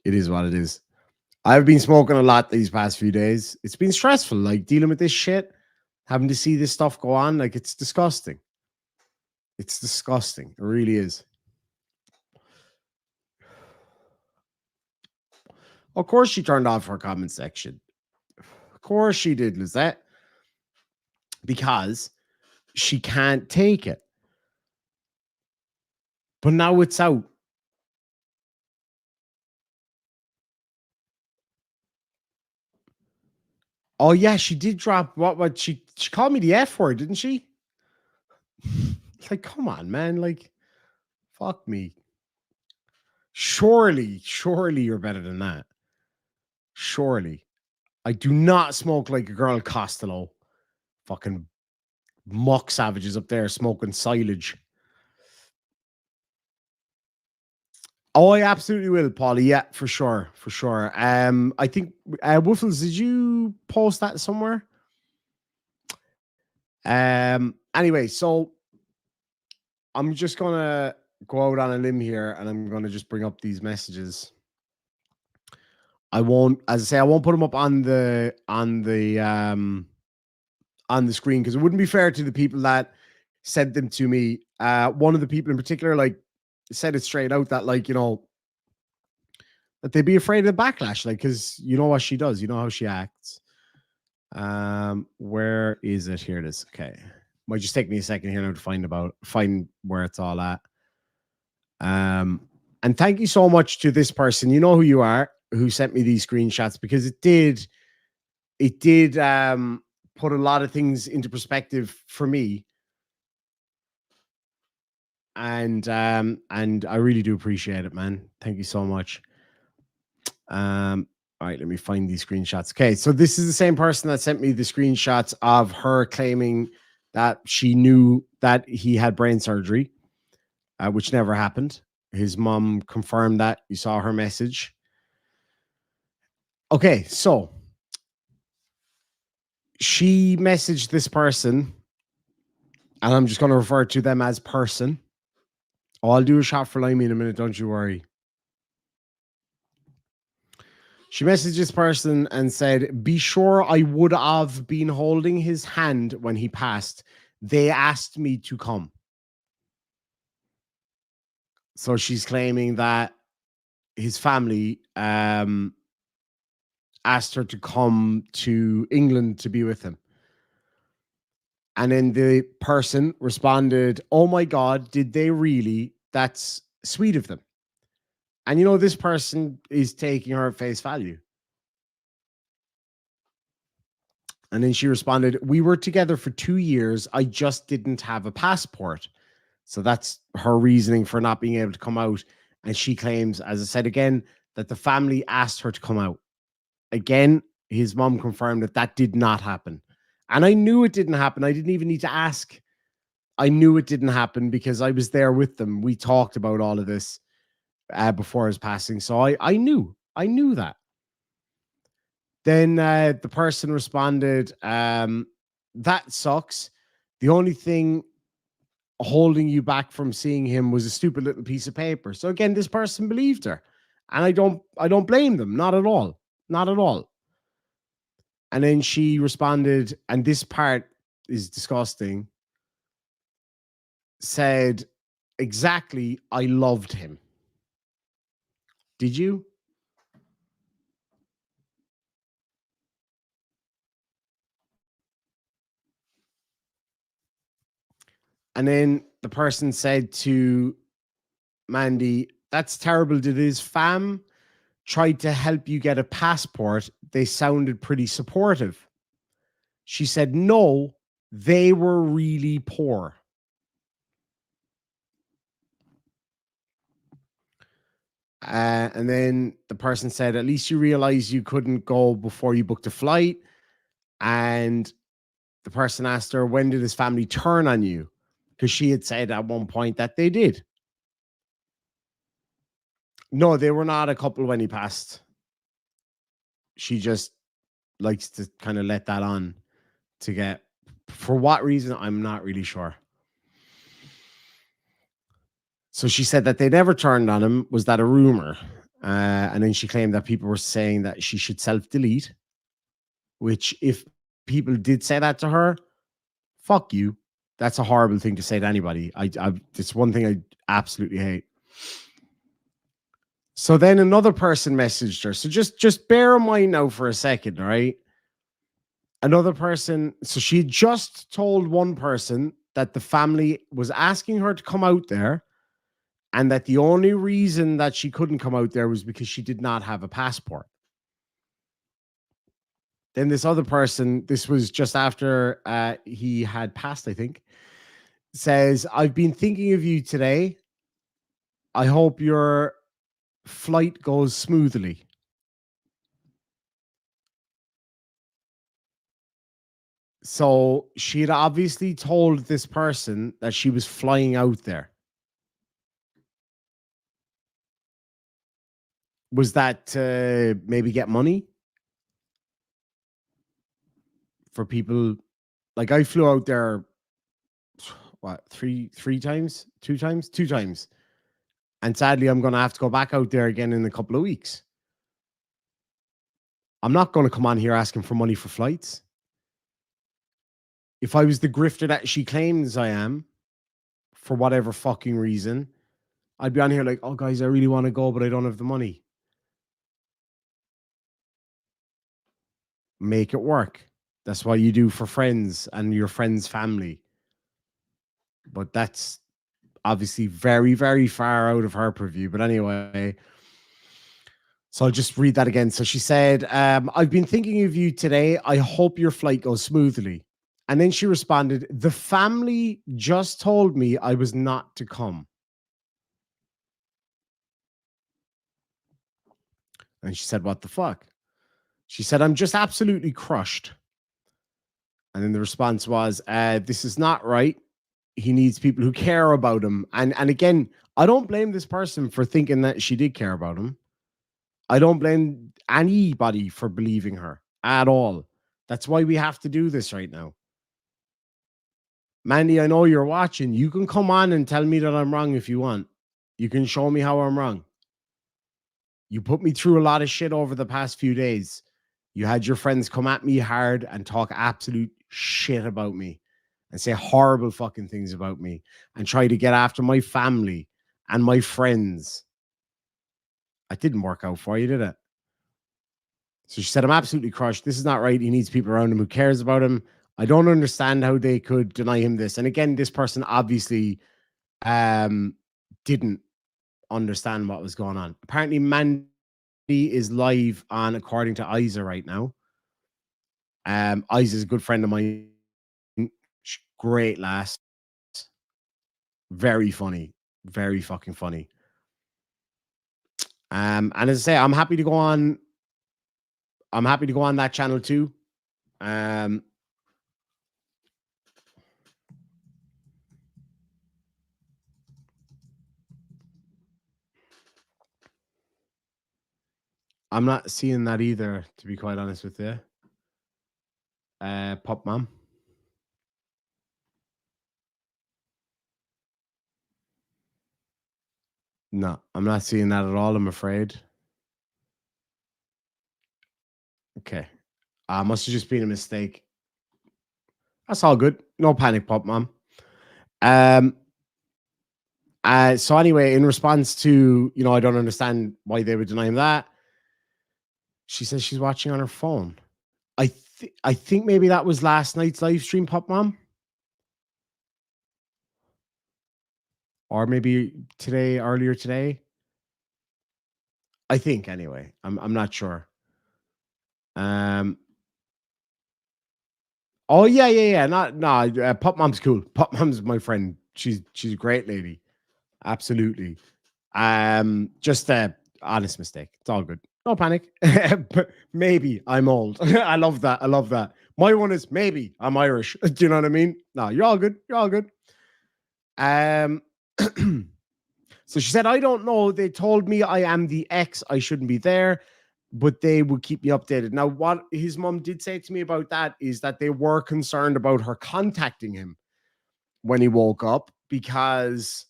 it is what it is. I've been smoking a lot these past few days. It's been stressful, like dealing with this shit, having to see this stuff go on. Like, it's disgusting. It's disgusting. It really is. Of course she turned off her comment section. Of course she did, Lizette. Because she can't take it. But now it's out. Oh yeah, she did drop what she called me the F word, didn't she? Like, come on, man. Like, fuck me. Surely you're better than that. Surely. I do not smoke like a girl Costello. Fucking muck savages up there smoking silage. Oh, I absolutely will, Paulie. Yeah, for sure. For sure. I think Woofles, did you post that somewhere? Anyway, so I'm just gonna go out on a limb here and I'm gonna just bring up these messages. I won't, as I say, I won't put them up on the screen because it wouldn't be fair to the people that sent them to me. One of the people in particular, like, said it straight out that, like, you know, that they'd be afraid of the backlash, like, because you know what she does, you know how she acts. Where is it? Here it is. Okay, might just take me a second here now to find where it's all at. And thank you so much to this person. You know who you are, who sent me these screenshots, because it did put a lot of things into perspective for me. And I really do appreciate it, man. Thank you so much. All right, let me find these screenshots. Okay, so this is the same person that sent me the screenshots of her claiming that she knew that he had brain surgery, which never happened. His mom confirmed that. You saw her message. Okay, so she messaged this person, and I'm just going to refer to them as person. Oh, I'll do a shot for Limey in a minute, don't you worry. She messaged this person and said, be sure I would have been holding his hand when he passed. They asked me to come. So she's claiming that his family asked her to come to England to be with him. And then the person responded, oh my God, did they really? That's sweet of them. And you know, this person is taking her at face value. And then she responded, we were together for 2 years. I just didn't have a passport. So that's her reasoning for not being able to come out. And she claims, as I said again, that the family asked her to come out. Again, his mom confirmed that that did not happen. And I knew it didn't happen. I didn't even need to ask. I knew it didn't happen because I was there with them. We talked about all of this before his passing. So I knew that. Then the person responded, that sucks. The only thing holding you back from seeing him was a stupid little piece of paper. So again, this person believed her. And I don't blame them. Not at all. Not at all. And then she responded, and this part is disgusting, said, exactly, I loved him. Did you? And then the person said to Mandy, that's terrible. Did his fam try to help you get a passport? They sounded pretty supportive. She said, no, they were really poor. And then the person said, at least you realize you couldn't go before you booked a flight. And the person asked her, when did his family turn on you? Because she had said at one point that they did. No, they were not a couple when he passed. She just likes to kind of let that on to get, for what reason, I'm not really sure. So she said that they never turned on him. Was that a rumor? And then she claimed that people were saying that she should self-delete, which if people did say that to her, fuck you. That's a horrible thing to say to anybody. It's one thing I absolutely hate. So then another person messaged her. So just bear in mind now for a second, all right? Another person, so she just told one person that the family was asking her to come out there and that the only reason that she couldn't come out there was because she did not have a passport. Then this other person, this was just after he had passed, I think, says, I've been thinking of you today. I hope your flight goes smoothly. So she had obviously told this person that she was flying out there. Was that to maybe get money for people? Like I flew out there, what, three times, two times. And sadly, I'm going to have to go back out there again in a couple of weeks. I'm not going to come on here asking for money for flights. If I was the grifter that she claims I am, for whatever fucking reason, I'd be on here like, oh, guys, I really want to go, but I don't have the money. Make it work. That's what you do for friends and your friends' family. But that's obviously very, very far out of her purview. But anyway, so I'll just read that again. So she said, I've been thinking of you today. I hope your flight goes smoothly. And then she responded, the family just told me I was not to come. And she said, what the fuck? She said, I'm just absolutely crushed. And then the response was, this is not right. He needs people who care about him. And again, I don't blame this person for thinking that she did care about him. I don't blame anybody for believing her at all. That's why we have to do this right now. Mandy, I know you're watching. You can come on and tell me that I'm wrong if you want. You can show me how I'm wrong. You put me through a lot of shit over the past few days. You had your friends come at me hard and talk absolute shit about me and say horrible fucking things about me and try to get after my family and my friends. It didn't work out for you, did it? So she said, I'm absolutely crushed. This is not right. He needs people around him who cares about him. I don't understand how they could deny him this. And again, this person obviously didn't understand what was going on. Apparently, Mandy is live on According to Isa right now. Isa is a good friend of mine. Great lass. Very funny. Very fucking funny. And as I say, I'm happy to go on that channel too. I'm not seeing that either, to be quite honest with you. Pop Mom. No, I'm not seeing that at all, I'm afraid. Okay. Must have just been a mistake. That's all good. No panic, Pop Mom. So anyway, in response to, I don't understand why they would deny him that, she says she's watching on her phone. I think maybe that was last night's live stream, Pop Mom. Or maybe earlier today. I think anyway. I'm not sure. Oh yeah. No, Pop Mom's cool. Pop Mom's my friend. She's a great lady. Absolutely. Just a honest mistake. It's all good. No panic. But maybe I'm old. I love that. My one is maybe I'm Irish. Do you know what I mean? No, you're all good. So she said, I don't know. They told me I am the ex. I shouldn't be there, but they would keep me updated. Now, what his mom did say to me about that is that they were concerned about her contacting him when he woke up because,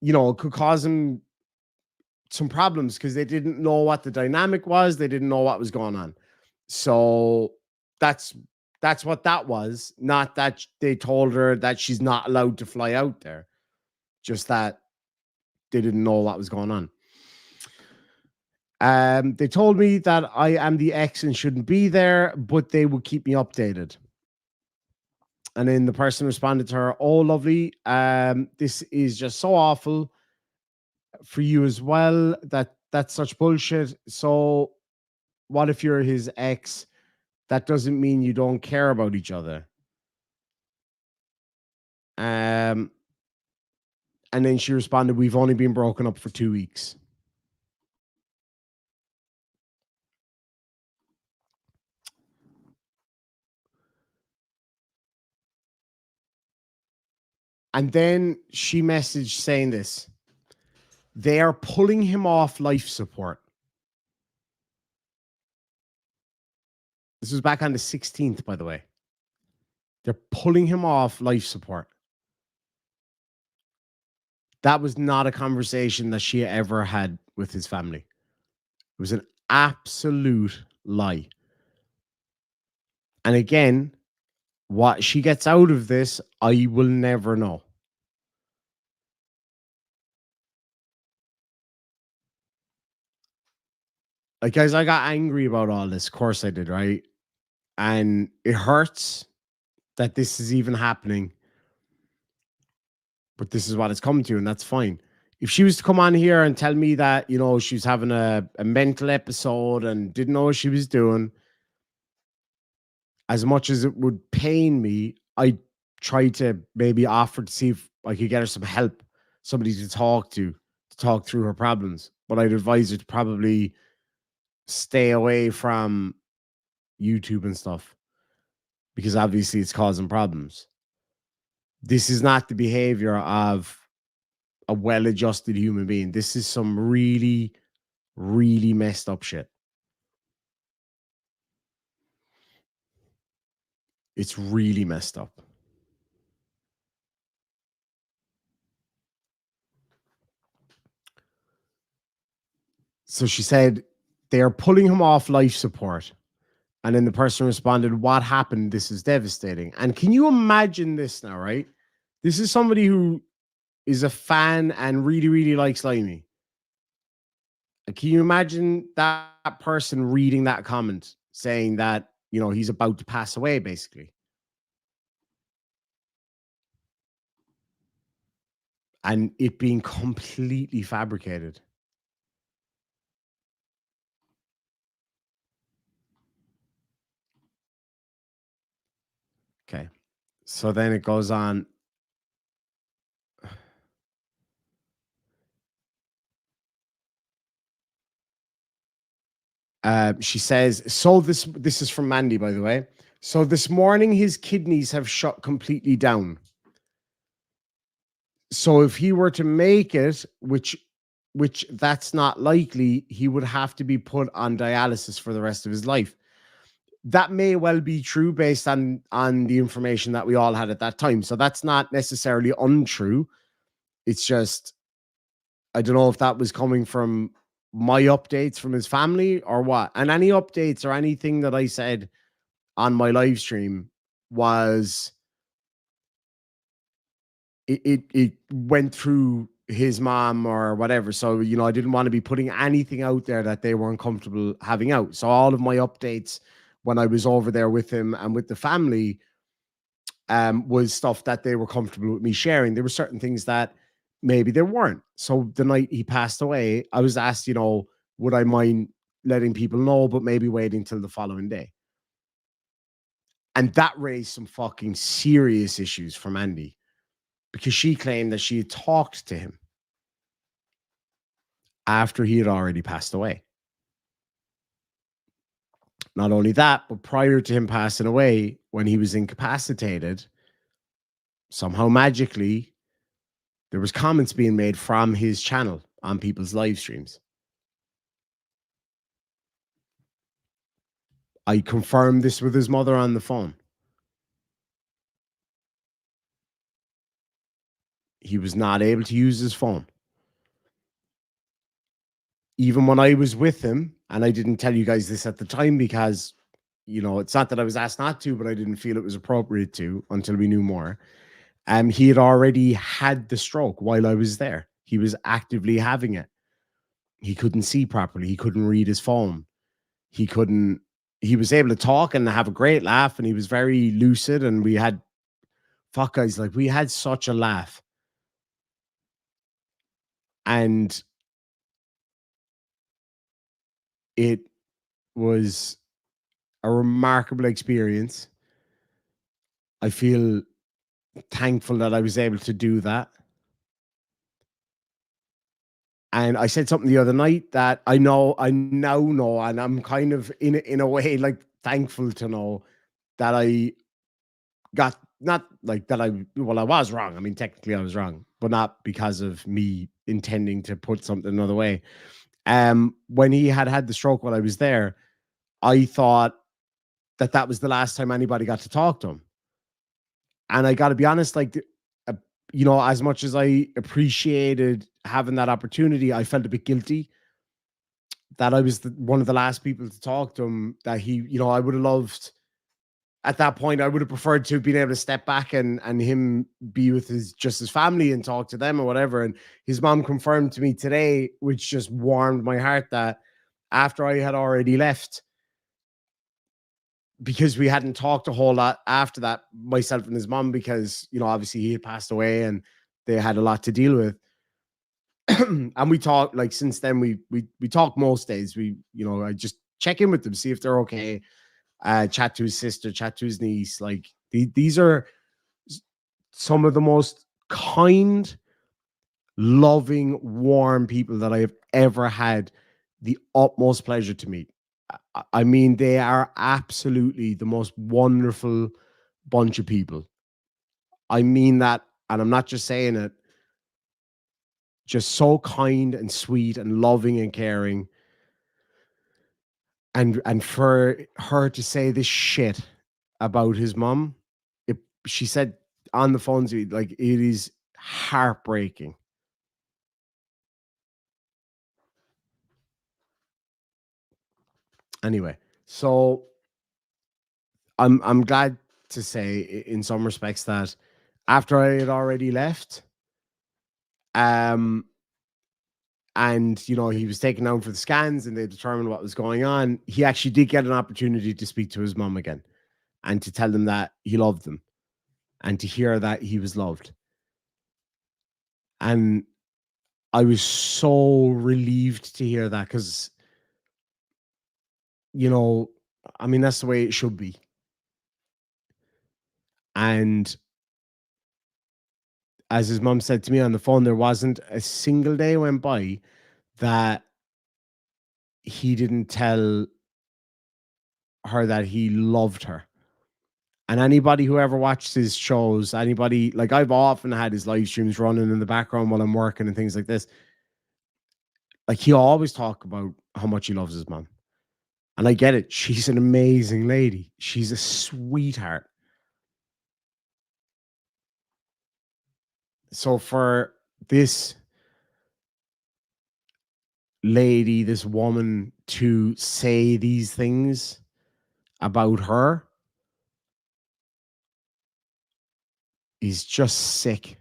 it could cause him some problems because they didn't know what the dynamic was. They didn't know what was going on. So that's what that was. Not that they told her that she's not allowed to fly out there. Just that they didn't know what was going on. They told me that I am the ex and shouldn't be there, but they would keep me updated. And then the person responded to her, oh, lovely. This is just so awful for you as well. That's such bullshit. So what if you're his ex? That doesn't mean you don't care about each other. And then she responded, we've only been broken up for 2 weeks. And then she messaged saying this. They are pulling him off life support. This was back on the 16th, by the way. They're pulling him off life support. That was not a conversation that she ever had with his family. It was an absolute lie. And again, what she gets out of this, I will never know. Like, guys, I got angry about all this. Of course I did, right? And it hurts that this is even happening. But this is what it's come to, and that's fine. If she was to come on here and tell me that, you know, she's having a mental episode and didn't know what she was doing, as much as it would pain me, I'd try to maybe offer to see if I could get her some help, somebody to talk through her problems. But I'd advise her to probably stay away from YouTube and stuff, because obviously it's causing problems. This is not the behavior of a well-adjusted human being. This is some really, really messed up shit. It's really messed up. So she said, they are pulling him off life support. And then the person responded, what happened? This is devastating. And can you imagine this now, right? This is somebody who is a fan and really, really likes Limey. Can you imagine that person reading that comment saying that, you know, he's about to pass away, basically? And it being completely fabricated. Okay. So then it goes on. She says, so this is from Mandy, by the way. So this morning, his kidneys have shut completely down. So if he were to make it, which that's not likely, he would have to be put on dialysis for the rest of his life. That may well be true based on the information that we all had at that time. So that's not necessarily untrue. It's just, I don't know if that was coming from my updates from his family or what. And any updates or anything that I said on my live stream was it went through his mom or whatever. So, you know, I didn't want to be putting anything out there that they weren't comfortable having out. So all of my updates when I was over there with him and with the family was stuff that they were comfortable with me sharing. There were certain things that maybe they weren't. So the night he passed away, I was asked, you know, would I mind letting people know, but maybe waiting till the following day. And that raised some fucking serious issues for Mandy, because she claimed that she had talked to him after he had already passed away. Not only that, but prior to him passing away, when he was incapacitated, somehow magically, there was comments being made from his channel on people's live streams. I confirmed this with his mother on the phone. He was not able to use his phone. Even when I was with him, and I didn't tell you guys this at the time because, you know, it's not that I was asked not to, but I didn't feel it was appropriate to until we knew more. He had already had the stroke while I was there. He was actively having it. He couldn't see properly. He couldn't read his phone. He was able to talk and have a great laugh, and he was very lucid, and we had, fuck guys, like we had such a laugh. And it was a remarkable experience. I feel thankful that I was able to do that. And I said something the other night that I now know, and I'm kind of in a way like thankful to know that I got not like that I was wrong. I mean, technically I was wrong, but not because of me intending to put something another way. When he had the stroke while I was there, I thought that was the last time anybody got to talk to him. And I got to be honest, like, as much as I appreciated having that opportunity, I felt a bit guilty that I was one of the last people to talk to him. That I would have loved. At that point, I would have preferred to have been able to step back and him be with his family and talk to them or whatever. And his mom confirmed to me today, which just warmed my heart, that after I had already left, because we hadn't talked a whole lot after that, myself and his mom, because, obviously he had passed away and they had a lot to deal with. And we talked, like, since then we talk most days. I just check in with them, see if they're okay. Chat to his sister, chat to his niece. Like, these are some of the most kind, loving, warm people that I have ever had the utmost pleasure to meet. I mean, they are absolutely the most wonderful bunch of people. I mean that, and I'm not just saying it. Just so kind and sweet and loving and caring. And for her to say this shit about his mom, she said on the phone to me, like, it is heartbreaking. Anyway, so I'm glad to say, in some respects, that after I had already left, and he was taken down for the scans and they determined what was going on, he actually did get an opportunity to speak to his mom again and to tell them that he loved them and to hear that he was loved. And I was so relieved to hear that, because, I mean, that's the way it should be. And as his mom said to me on the phone, there wasn't a single day went by that he didn't tell her that he loved her. And anybody who ever watched his shows, anybody, like, I've often had his live streams running in the background while I'm working and things like this. Like, he always talk about how much he loves his mom. And I get it. She's an amazing lady. She's a sweetheart. So for this lady, this woman, to say these things about her is just sick.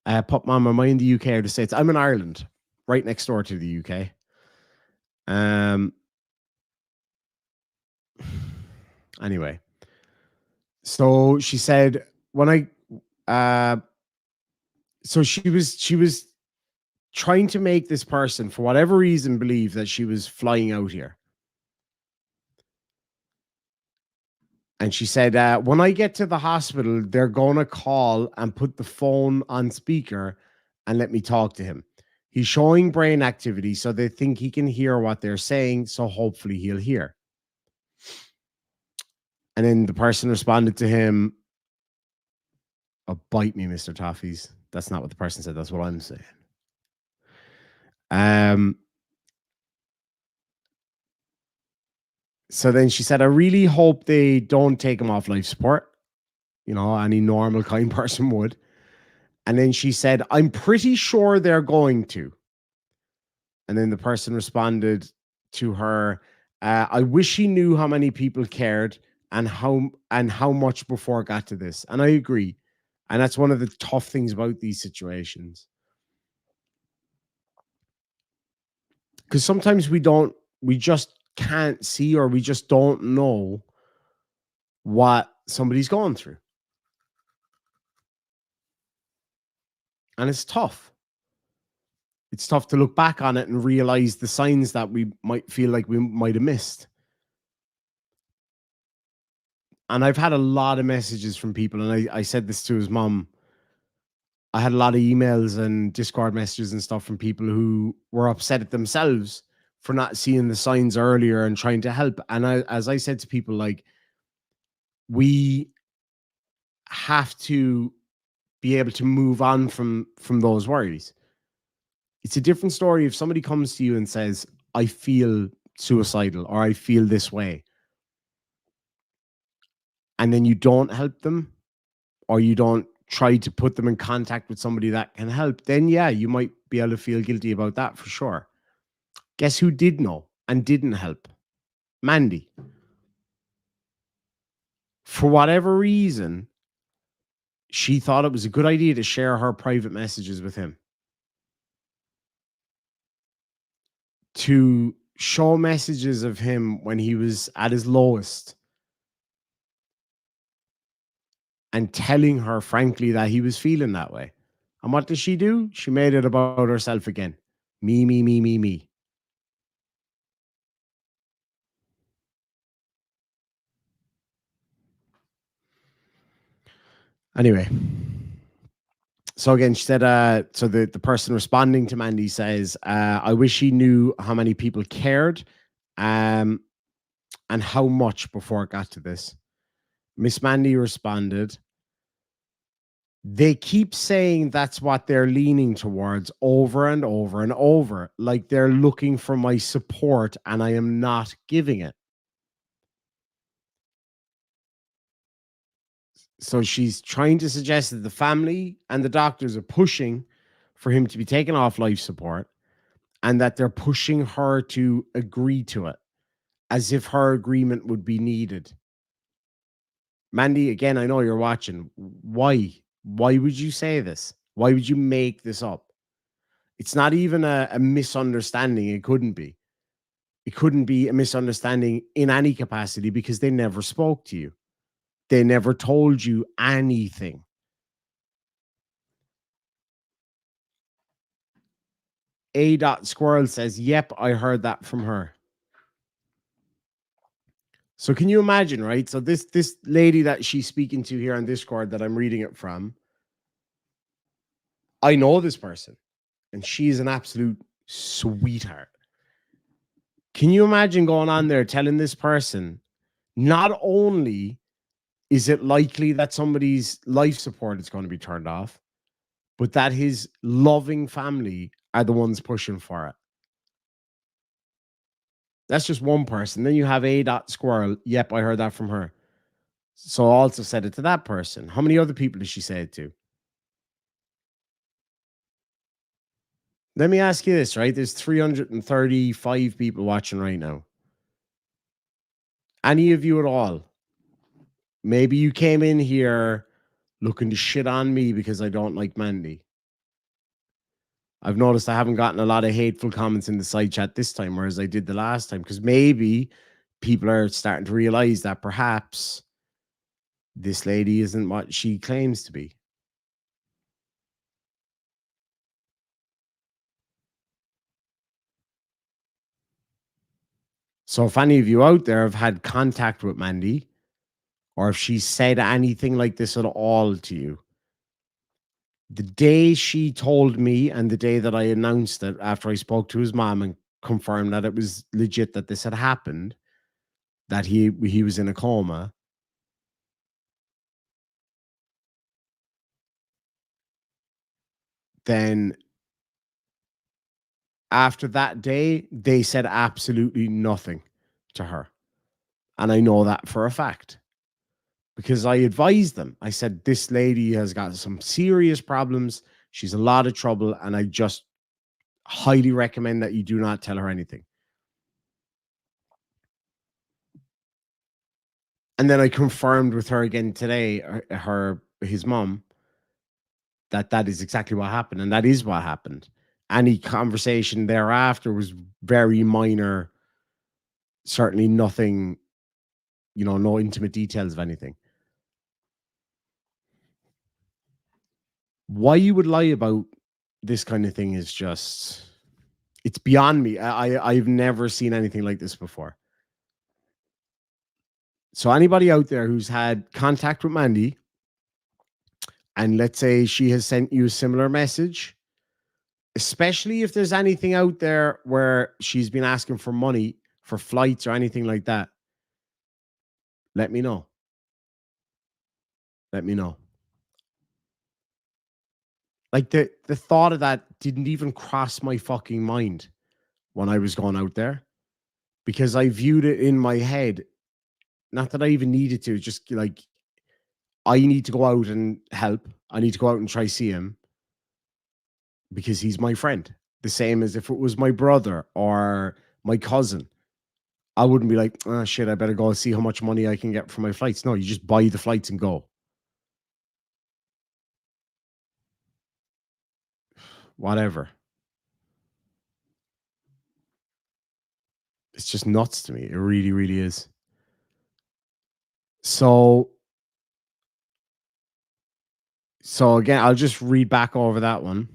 Pop Mom, am I in the UK or the States? I'm in Ireland, right next door to the UK. Anyway, so she said so she was trying to make this person, for whatever reason, believe that she was flying out here. And she said, when I get to the hospital, they're going to call and put the phone on speaker and let me talk to him. He's showing brain activity, so they think he can hear what they're saying. So hopefully he'll hear. And then the person responded to him, "Oh, bite me, Mr. Toffees." That's not what the person said. That's what I'm saying. So then she said, "I really hope they don't take him off life support. Any normal, kind person would." And then she said, "I'm pretty sure they're going to." And then the person responded to her, "I wish he knew how many people cared and how much before it got to this." And I agree. And that's one of the tough things about these situations. Because sometimes we just can't see, or we just don't know what somebody's going through. And it's tough. it's tough to look back on it and realize the signs that we might feel like we might have missed. And I've had a lot of messages from people, and I said this to his mom. I had a lot of emails and Discord messages and stuff from people who were upset at themselves for not seeing the signs earlier and trying to help. And as I said to people, like, we have to be able to move on from those worries. It's a different story if somebody comes to you and says, I feel suicidal or I feel this way, and then you don't help them or you don't try to put them in contact with somebody that can help, then yeah, you might be able to feel guilty about that for sure. Guess who did know and didn't help? Mandy. For whatever reason, she thought it was a good idea to share her private messages with him, to show messages of him when he was at his lowest, and telling her frankly that he was feeling that way. And what does she do? She made it about herself again. Me, me, me, me, me. Anyway. So again, she said, so the person responding to Mandy says, I wish he knew how many people cared and how much before it got to this. Miss Mandy responded, they keep saying that's what they're leaning towards over and over and over, like they're looking for my support and I am not giving it. So she's trying to suggest that the family and the doctors are pushing for him to be taken off life support and that they're pushing her to agree to it as if her agreement would be needed. Mandy, again, I know you're watching. Why? Why would you say this? Why would you make this up? It's not even a misunderstanding. It couldn't be. It couldn't be a misunderstanding in any capacity because they never spoke to you. They never told you anything. A. Squirrel says, yep, I heard that from her. So can you imagine, right? So this lady that she's speaking to here on Discord that I'm reading it from, I know this person, and she's an absolute sweetheart. Can you imagine going on there telling this person, not only is it likely that somebody's life support is going to be turned off, but that his loving family are the ones pushing for it? That's just one person. Then you have A. Squirrel. Yep, I heard that from her. So I also said it to that person. How many other people did she say it to? Let me ask you this, right? There's 335 people watching right now. Any of you at all? Maybe you came in here looking to shit on me because I don't like Mandy. I've noticed I haven't gotten a lot of hateful comments in the side chat this time, whereas I did the last time, because maybe people are starting to realize that perhaps this lady isn't what she claims to be. So if any of you out there have had contact with Mandy, or if she said anything like this at all to you, the day she told me and the day that I announced it after I spoke to his mom and confirmed that it was legit that this had happened, that he was in a coma, then after that day, they said absolutely nothing to her. And I know that for a fact because I advised them. I said, this lady has got some serious problems. She's in a lot of trouble. And I just highly recommend that you do not tell her anything. And then I confirmed with her again today, his mom, that is exactly what happened. And that is what happened. Any conversation thereafter was very minor. Certainly nothing, no intimate details of anything. Why you would lie about this kind of thing is just, it's beyond me. I've never seen anything like this before. So anybody out there who's had contact with Mandy, and let's say she has sent you a similar message, especially if there's anything out there where she's been asking for money for flights or anything like that, let me know. Let me know. Like the thought of that didn't even cross my fucking mind when I was going out there, because I viewed it in my head. Not that I even needed to, just like, I need to go out and help. I need to go out and try see him because he's my friend. The same as if it was my brother or my cousin. I wouldn't be like, oh shit, I better go see how much money I can get for my flights. No, you just buy the flights and go. Whatever. It's just nuts to me. It really, really is. So again, I'll just read back over that one.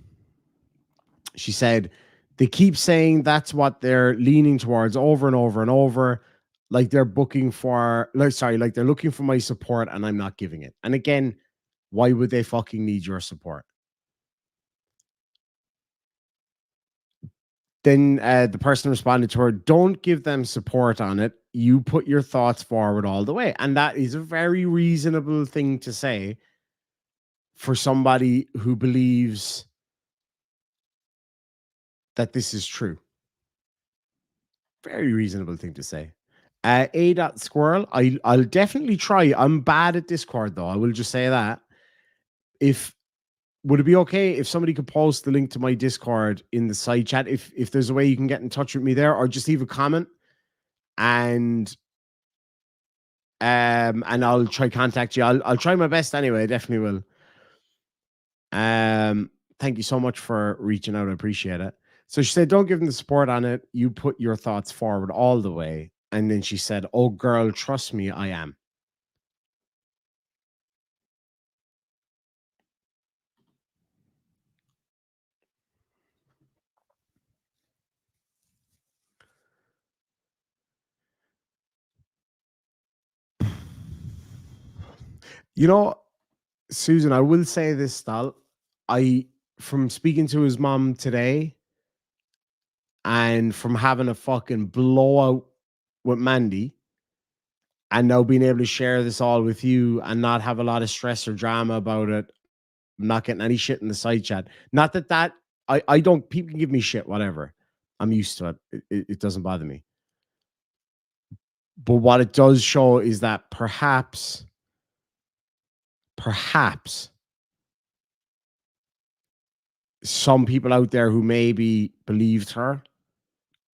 She said, they keep saying that's what they're leaning towards over and over and over. Like they're looking for my support and I'm not giving it. And again, why would they fucking need your support? Then the person responded to her, don't give them support on it. You put your thoughts forward all the way. And that is a very reasonable thing to say for somebody who believes that this is true. Very reasonable thing to say. A.Squirrel, I'll definitely try. I'm bad at Discord, though. I will just say that. Would it be okay if somebody could post the link to my Discord in the side chat? If there's a way you can get in touch with me there, or just leave a comment, and I'll try contact you. I'll try my best anyway. I definitely will. Thank you so much for reaching out. I appreciate it. So she said, don't give them the support on it. You put your thoughts forward all the way. And then she said, oh, girl, trust me, I am. You know, Susan, I will say this, Stal. From speaking to his mom today and from having a fucking blowout with Mandy, and now being able to share this all with you and not have a lot of stress or drama about it, not getting any shit in the side chat. Not that I don't, people can give me shit, whatever. I'm used to it. It doesn't bother me. But what it does show is that perhaps some people out there who maybe believed her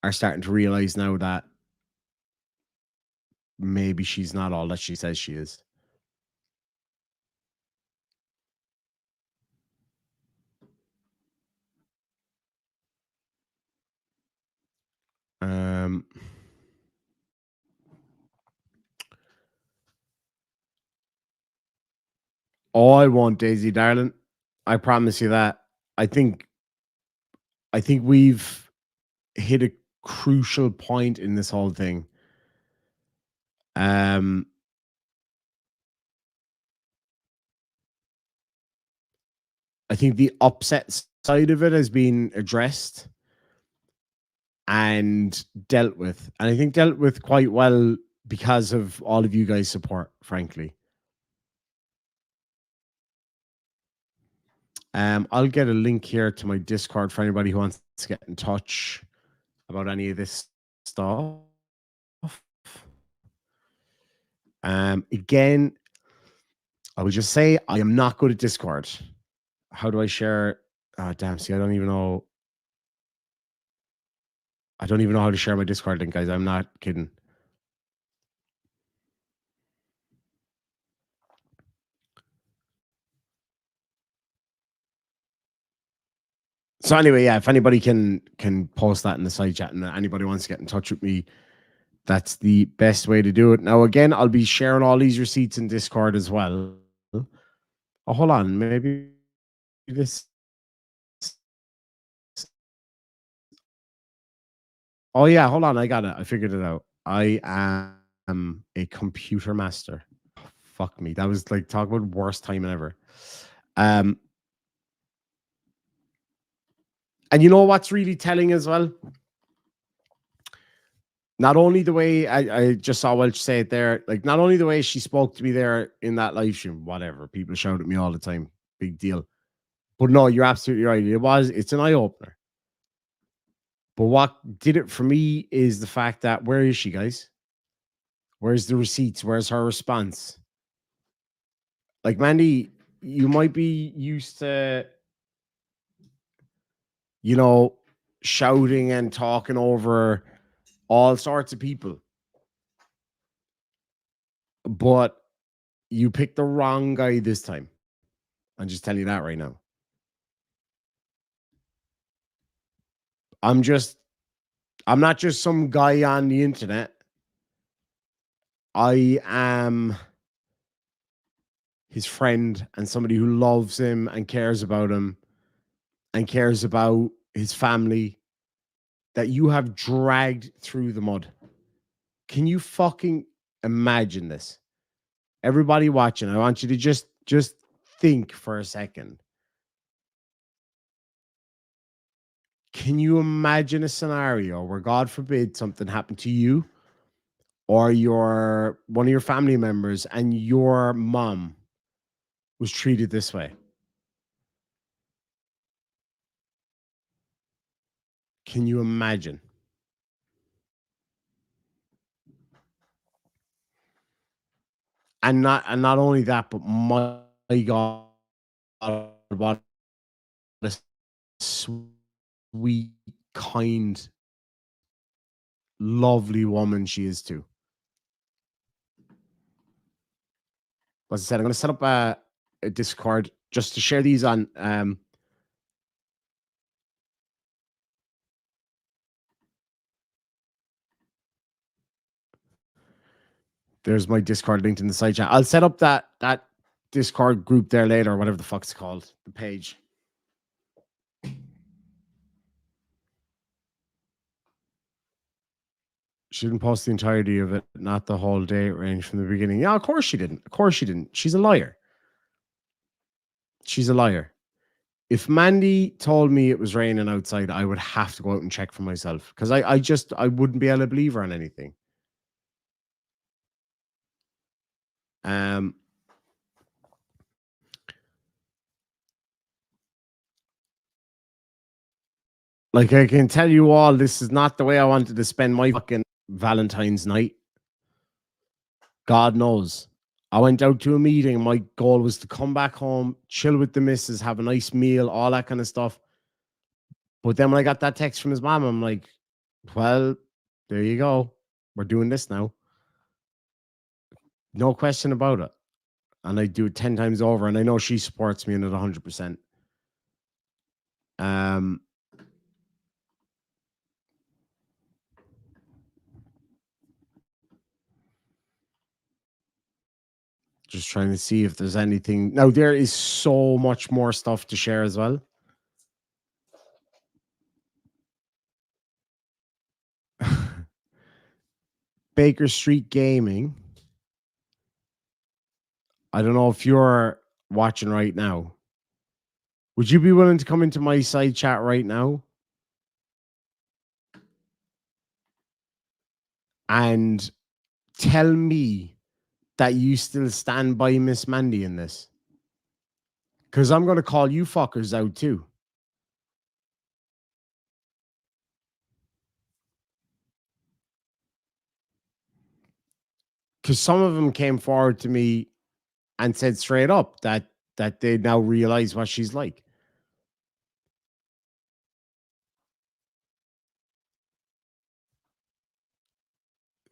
are starting to realize now that maybe she's not all that she says she is. Oh, I won't, Daisy, darling. I promise you that. I think we've hit a crucial point in this whole thing. I think the upset side of it has been addressed and dealt with. And I think dealt with quite well because of all of you guys' support, frankly. I'll get a link here to my Discord for anybody who wants to get in touch about any of this stuff. Again, I will just say I am not good at Discord. How do I share? Damn, see, I don't even know how to share my Discord link, guys. I'm not kidding. So anyway, yeah, if anybody can post that in the side chat and anybody wants to get in touch with me, that's the best way to do it. Now, again, I'll be sharing all these receipts in Discord as well. Oh, hold on. Maybe this Oh yeah, hold on. I got it. I figured it out. I am a computer master. Fuck me. That was like talk about worst timing ever. And you know what's really telling as well? Not only the way I just saw Welch say it there, like not only the way she spoke to me there in that live stream, whatever. People shout at me all the time. Big deal. But no, you're absolutely right. It's an eye opener. But what did it for me is the fact that where is she, guys? Where's the receipts? Where's her response? Like Mandy, you might be used to, you know, shouting and talking over all sorts of people. But you picked the wrong guy this time. I'm just telling you that right now. I'm not just some guy on the internet. I am his friend and somebody who loves him and cares about him and cares about his family that you have dragged through the mud. Can you fucking imagine this? Everybody watching, I want you to just think for a second. Can you imagine a scenario where, God forbid, something happened to you or one of your family members and your mom was treated this way? Can you imagine? And not only that, but my God, what a sweet, kind, lovely woman she is too. As I said, I'm going to set up a Discord just to share these on. There's my Discord linked in the side chat. I'll set up that Discord group there later, or whatever the fuck it's called, the page. She didn't post the entirety of it, not the whole date range from the beginning. Yeah, of course she didn't. Of course she didn't. She's a liar. She's a liar. If Mandy told me it was raining outside, I would have to go out and check for myself because I wouldn't be able to believe her on anything. Like I can tell you all, this is not the way I wanted to spend my fucking Valentine's night. God knows. I went out to a meeting. My goal was to come back home, chill with the missus, have a nice meal, all that kind of stuff. But then when I got that text from his mom, I'm like, well, there you go. We're doing this now. No question about it. And I do it 10 times over. And I know she supports me in it 100%. Just trying to see if there's anything. Now, there is so much more stuff to share as well. Baker Street Gaming. I don't know if you're watching right now. Would you be willing to come into my side chat right now and tell me that you still stand by Miss Mandy in this? Because I'm going to call you fuckers out too. Because some of them came forward to me and said straight up that they now realize what she's like.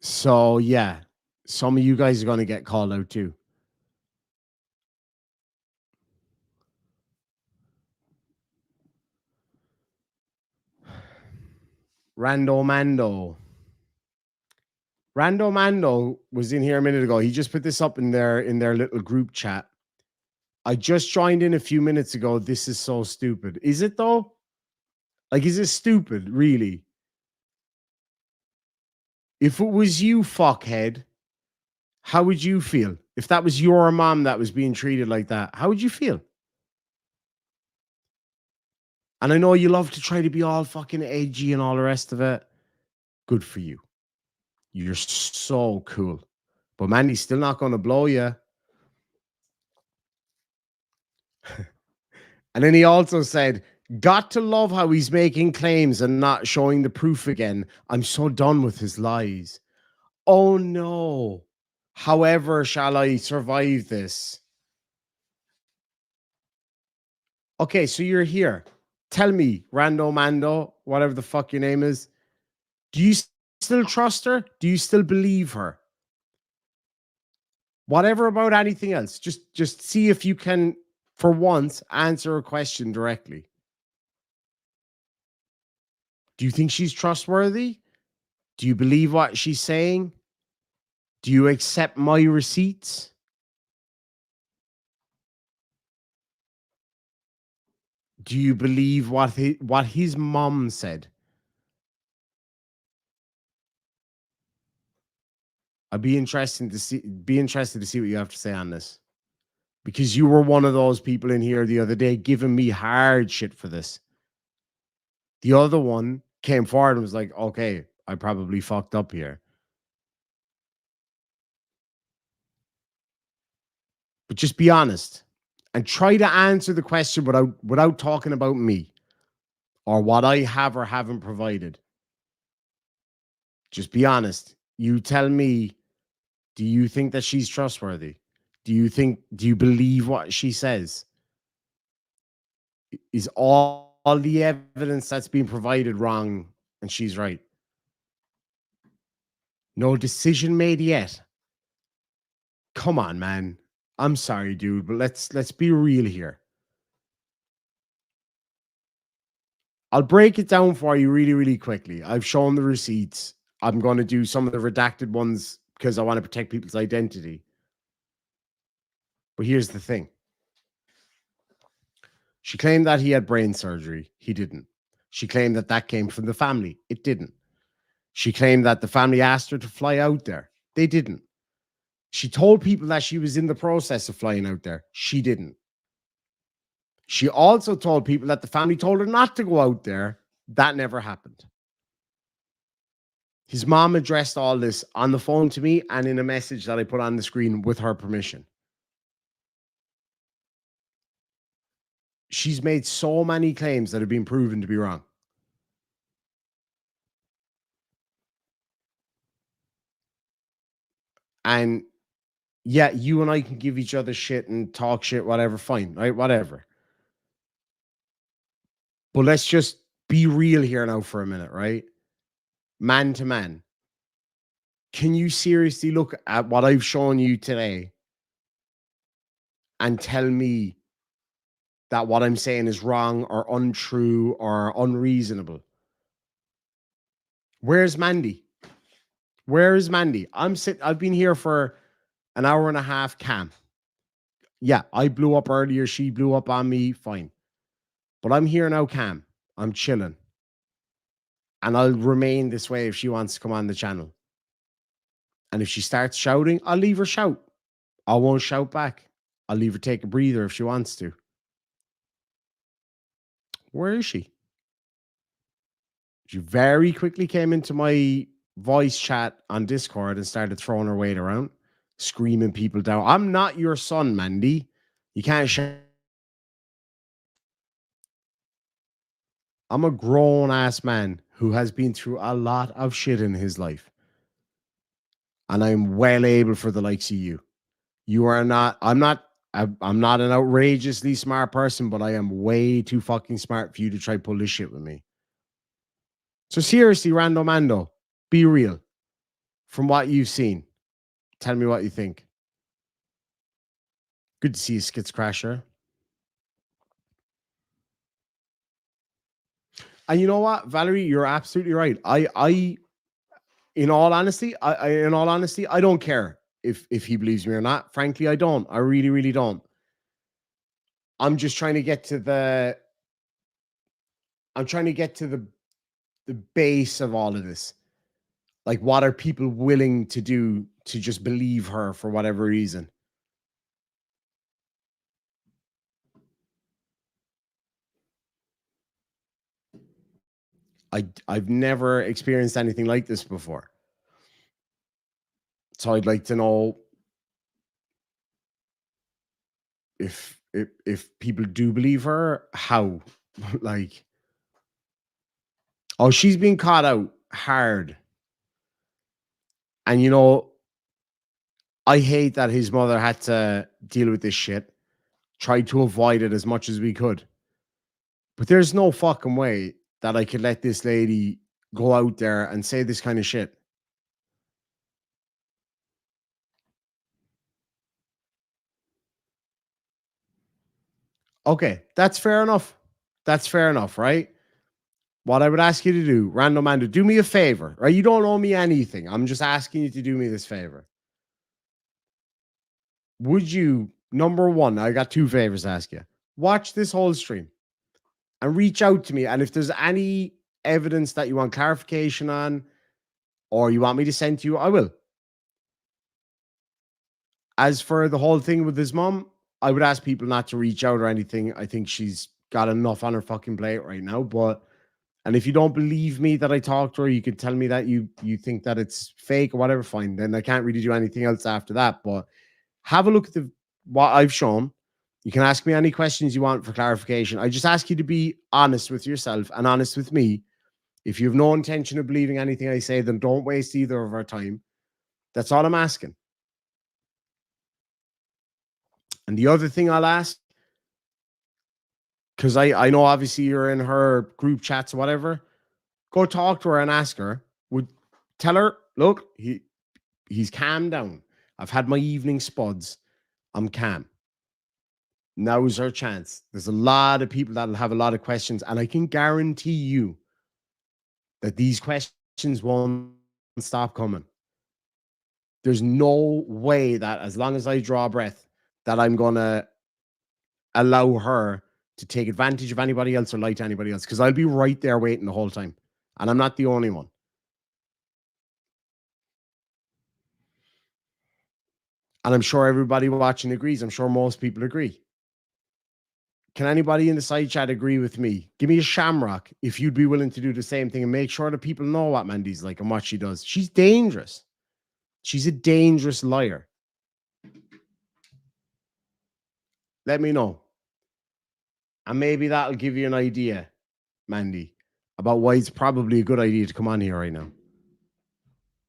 So yeah, some of you guys are going to get called out too. Rando Mando was in here a minute ago. He just put this up in their little group chat. I just joined in a few minutes ago. This is so stupid. Is it though? Like, is it stupid, really? If it was you, fuckhead, how would you feel? If that was your mom that was being treated like that, how would you feel? And I know you love to try to be all fucking edgy and all the rest of it. Good for you. You're so cool. But Mandy's still not going to blow you. And then he also said, got to love how he's making claims and not showing the proof again. I'm so done with his lies. Oh no. However, shall I survive this? Okay, so you're here. Tell me, Rando Mando, whatever the fuck your name is, do you still trust her? Do you still believe her? Whatever about anything else, just see if you can, for once, answer a question directly. Do you think she's trustworthy? Do you believe what she's saying? Do you accept my receipts? Do you believe what his mom said? I'd be interested to see what you have to say on this. Because you were one of those people in here the other day giving me hard shit for this. The other one came forward and was like, okay, I probably fucked up here. But just be honest and try to answer the question without talking about me or what I have or haven't provided. Just be honest. You tell me, do you think that she's trustworthy? Do you believe what she says? Is all the evidence that's being provided wrong and she's right? No decision made yet. Come on, man. I'm sorry, dude, but let's be real here. I'll break it down for you really, really quickly. I've shown the receipts. I'm going to do some of the redacted ones because I want to protect people's identity. But here's the thing. She claimed that he had brain surgery. He didn't. She claimed that came from the family. It didn't. She claimed that the family asked her to fly out there. They didn't. She told people that she was in the process of flying out there. She didn't. She also told people that the family told her not to go out there. That never happened. His mom addressed all this on the phone to me and in a message that I put on the screen with her permission. She's made so many claims that have been proven to be wrong. And yeah, you and I can give each other shit and talk shit, whatever, fine, right? Whatever. But let's just be real here now for a minute, right? Man to man. Can you seriously look at what I've shown you today and tell me that what I'm saying is wrong or untrue or unreasonable? Where's Mandy? Where is Mandy? I've been here for an hour and a half, Cam. Yeah, I blew up earlier. She blew up on me. Fine. But I'm here now, Cam. I'm chilling. And I'll remain this way if she wants to come on the channel. And if she starts shouting, I'll leave her shout. I won't shout back. I'll leave her take a breather if she wants to. Where is she? She very quickly came into my voice chat on Discord and started throwing her weight around, screaming people down. I'm not your son, Mandy. You can't shout. I'm a grown-ass man who has been through a lot of shit in his life. And I'm well able for the likes of you. You are not, I'm not an outrageously smart person, but I am way too fucking smart for you to try pull this shit with me. So seriously, Rando Mando, be real. From what you've seen, tell me what you think. Good to see you, Skits Crasher. And you know what, Valerie, you're absolutely right. In all honesty, I don't care if he believes me or not. Frankly, I don't. I really, really don't. I'm just trying to get to the base of all of this. Like, what are people willing to do to just believe her for whatever reason? I've never experienced anything like this before. So I'd like to know if people do believe her, how? Like, oh, she's being caught out hard. And you know, I hate that his mother had to deal with this shit. Tried to avoid it as much as we could. But there's no fucking way that I could let this lady go out there and say this kind of shit. Okay, that's fair enough. That's fair enough, right? What I would ask you to do, Random Mando, do me a favor, right? You don't owe me anything. I'm just asking you to do me this favor. Would you, number one, I got two favors to ask you. Watch this whole stream and reach out to me. And if there's any evidence that you want clarification on or you want me to send to you, I will. As for the whole thing with his mom, I would ask people not to reach out or anything. I think she's got enough on her fucking plate right now. And if you don't believe me that I talked to her, you could tell me that you think that it's fake or whatever, fine. Then I can't really do anything else after that. But have a look at what I've shown. You can ask me any questions you want for clarification. I just ask you to be honest with yourself and honest with me. If you have no intention of believing anything I say, then don't waste either of our time. That's all I'm asking. And the other thing I'll ask, because I know obviously you're in her group chats or whatever, go talk to her and ask her. Tell her, look, he's calmed down. I've had my evening spuds. I'm calm. Now's our chance. There's a lot of people that'll have a lot of questions, and I can guarantee you that these questions won't stop coming. There's no way that as long as I draw a breath, that I'm going to allow her to take advantage of anybody else or lie to anybody else, because I'll be right there waiting the whole time. And I'm not the only one. And I'm sure everybody watching agrees. I'm sure most people agree. Can anybody in the side chat agree with me? Give me a shamrock if you'd be willing to do the same thing and make sure that people know what Mandy's like and what she does. She's dangerous. She's a dangerous liar. Let me know. And maybe that'll give you an idea, Mandy, about why it's probably a good idea to come on here right now.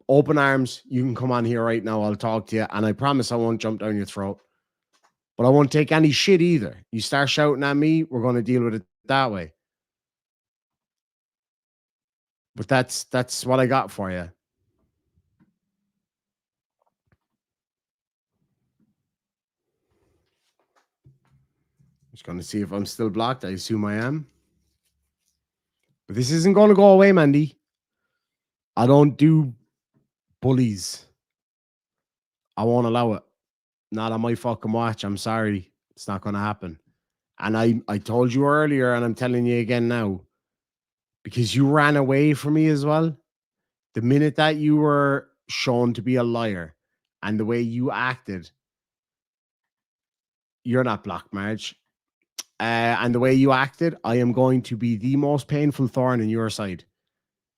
Open arms. You can come on here right now. I'll talk to you. And I promise I won't jump down your throat. But I won't take any shit either. You start shouting at me, we're going to deal with it that way. But that's what I got for you. Just going to see if I'm still blocked. I assume I am. But this isn't going to go away, Mandy. I don't do bullies. I won't allow it. Not on my fucking watch. I'm sorry. It's not going to happen. And I told you earlier, and I'm telling you again now, because you ran away from me as well. The minute that you were shown to be a liar and the way you acted, you're not blocked, Marge. And the way you acted, I am going to be the most painful thorn in your side.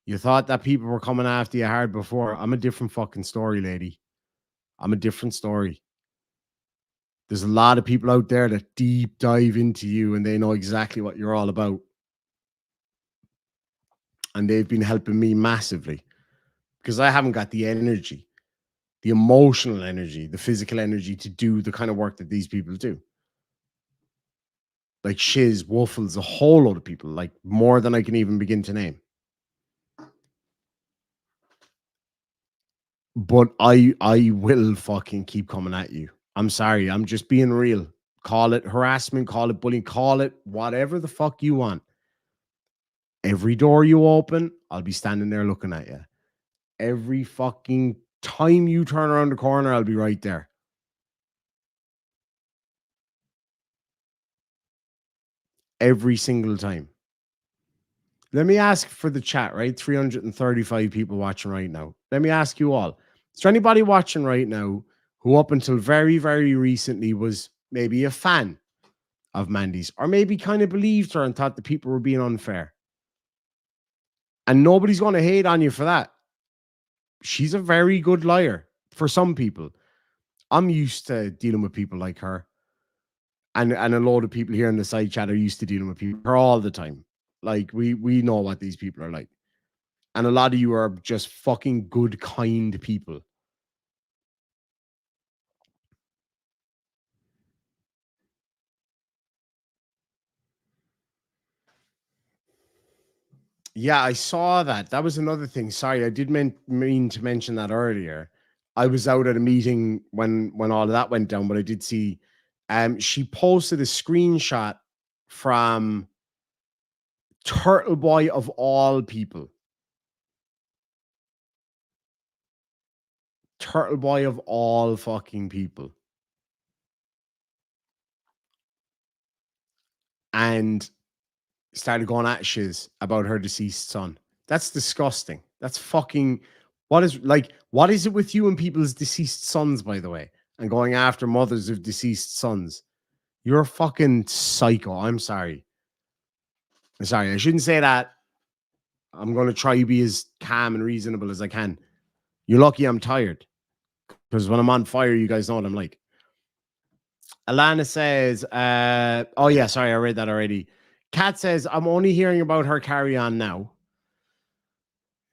You thought that people were coming after you hard before. I'm a different fucking story, lady. I'm a different story. There's a lot of people out there that deep dive into you and they know exactly what you're all about. And they've been helping me massively because I haven't got the energy, the emotional energy, the physical energy to do the kind of work that these people do. Like Shiz, Waffles, a whole load of people, like more than I can even begin to name. But I will fucking keep coming at you. I'm sorry. I'm just being real. Call it harassment, call it bullying, call it whatever the fuck you want. Every door you open, I'll be standing there looking at you. Every fucking time you turn around the corner, I'll be right there. Every single time. Let me ask for the chat, right? 335 people watching right now. let me ask you all. Is there anybody watching right now who up until very, very recently was maybe a fan of Mandy's, or maybe kind of believed her and thought the people were being unfair? And nobody's going to hate on you for that. She's a very good liar for some people. I'm used to dealing with people like her. And a lot of people here in the side chat are used to dealing with people her all the time. Like we know what these people are like. And a lot of you are just fucking good, kind people. Yeah, I saw that. That was another thing. Sorry, I did mean to mention that earlier. I was out at a meeting when all of that went down, but I did see she posted a screenshot from Turtle Boy of all people. Turtle Boy of all fucking people. And started going at shiz about her deceased son. That's disgusting. That's fucking what is it with you and people's deceased sons, by the way, and going after mothers of deceased sons? You're a fucking psycho. I'm sorry. I shouldn't say that. I'm going to try to be as calm and reasonable as I can. You're lucky I'm tired, because when I'm on fire, you guys know what I'm like. Alana says, oh yeah, sorry, I read that already. Kat says, I'm only hearing about her carry on now.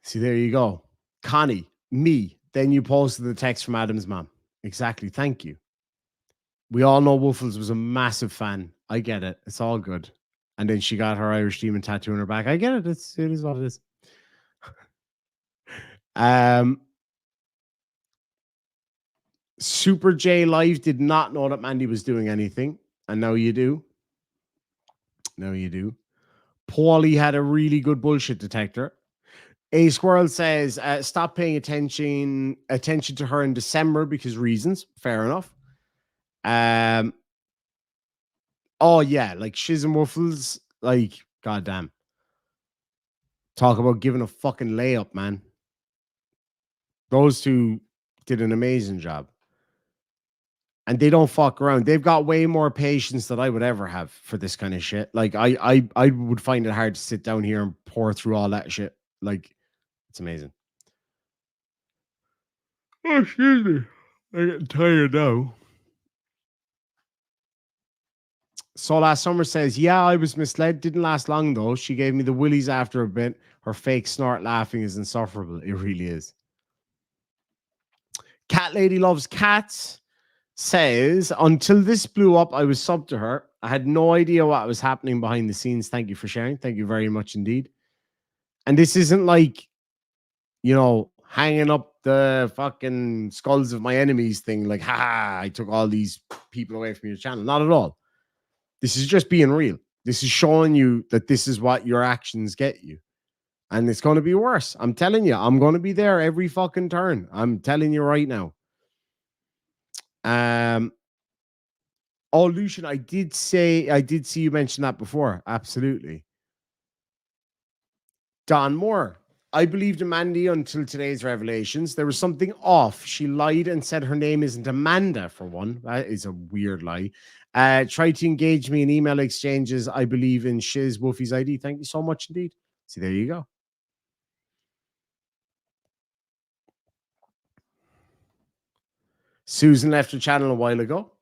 See, there you go. Connie, me. Then you posted the text from Adam's mom. Exactly. Thank you. We all know Woofles was a massive fan. I get it. It's all good. And then she got her Irish Demon tattoo on her back. I get it. It is what it is. Super J Live did not know that Mandy was doing anything. And now you do. Now you do. Paulie had a really good bullshit detector. A Squirrel says, stop paying attention to her in December because reasons. Fair enough. Oh yeah, like Shiz and Wuffles, like goddamn. Talk about giving a fucking layup, man. Those two did an amazing job. And they don't fuck around. They've got way more patience than I would ever have for this kind of shit. Like I would find it hard to sit down here and pour through all that shit. Like, it's amazing. Oh, excuse me. I'm getting tired now. So last summer says, yeah, I was misled. Didn't last long though. She gave me the willies after a bit. Her fake snort laughing is insufferable. It really is. Cat Lady Loves Cats says, until this blew up, I was sub to her. I had no idea what was happening behind the scenes. Thank you for sharing. Thank you very much indeed. And this isn't like, you know, hanging up the fucking skulls of my enemies thing. Like, ha, I took all these people away from your channel. Not at all. This is just being real. This is showing you that this is what your actions get you. And it's going to be worse. I'm telling you, I'm going to be there every fucking turn. I'm telling you right now. Oh, Lucian, I did see you mention that before. Absolutely. Don Moore. I believed in Mandy until today's revelations. There was something off. She lied and said her name isn't Amanda, for one. That is a weird lie. Tried to engage me in email exchanges. I believe in Shiz Woofy's ID. Thank you so much indeed. See, there you go. Susan left the channel a while ago.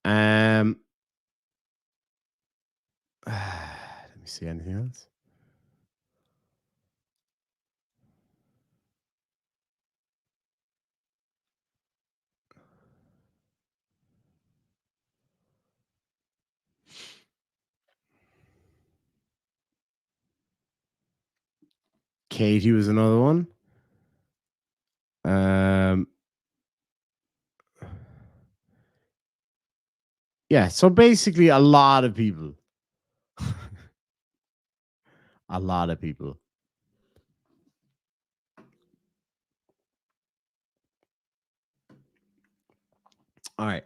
Let me see anything else. Katie was another one. Yeah, so basically a lot of people. A lot of people. All right.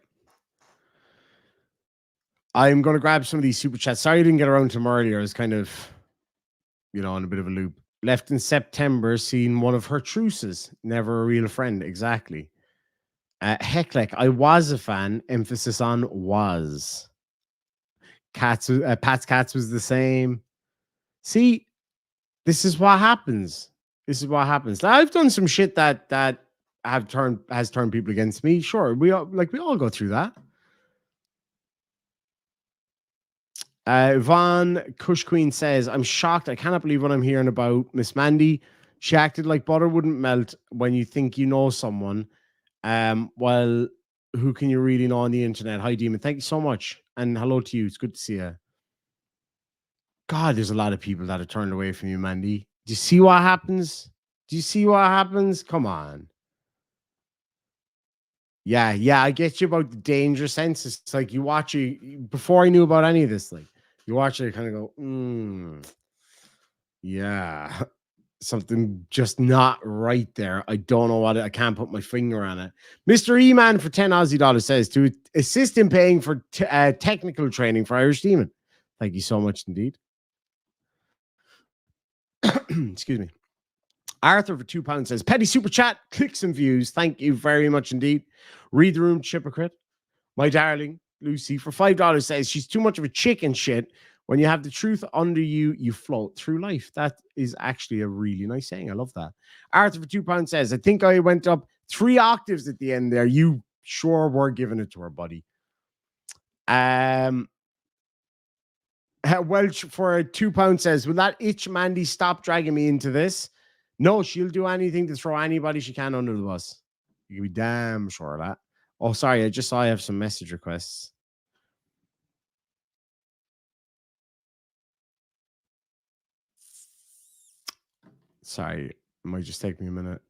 I'm going to grab some of these super chats. Sorry I didn't get around to them earlier. I was kind of, you know, on a bit of a loop. Left in September, seeing one of her truces. Never a real friend. Exactly. Hecklek, I was a fan. Emphasis on was. Pat's Cats was the same. See, this is what happens. This is what happens. Now, I've done some shit that has turned people against me. Sure, we all go through that. Von Kush Queen says, I'm shocked. I cannot believe what I'm hearing about Miss Mandy. She acted like butter wouldn't melt when you think you know someone. Well, who can you really know on the internet? Hi, Demon. Thank you so much. And hello to you. It's good to see you. God, there's a lot of people that are turned away from you, Mandy. Do you see what happens? Do you see what happens? Come on. Yeah, I get you about the danger sense. It's like you watch it before I knew about any of this. Like you watch it, kind of go, yeah, something just not right there. I don't know what I can't put my finger on it. Mr. E-Man for 10 Aussie dollars says to assist in paying for technical training for Irish Demon. Thank you so much indeed. Excuse me. Arthur for £2 says, Petty Super Chat, clicks and views. Thank you very much indeed. Read the room, Hypocrite. My darling, Lucy, for $5 says, she's too much of a chicken shit. When you have the truth under you, you float through life. That is actually a really nice saying. I love that. Arthur for £2 says, I think I went up 3 octaves at the end there. You sure were giving it to her, buddy. Welch for £2 says, will that itch Mandy stop dragging me into this? No, she'll do anything to throw anybody she can under the bus. You can be damn sure of that. Oh, sorry. I just saw I have some message requests. Sorry. It might just take me a minute.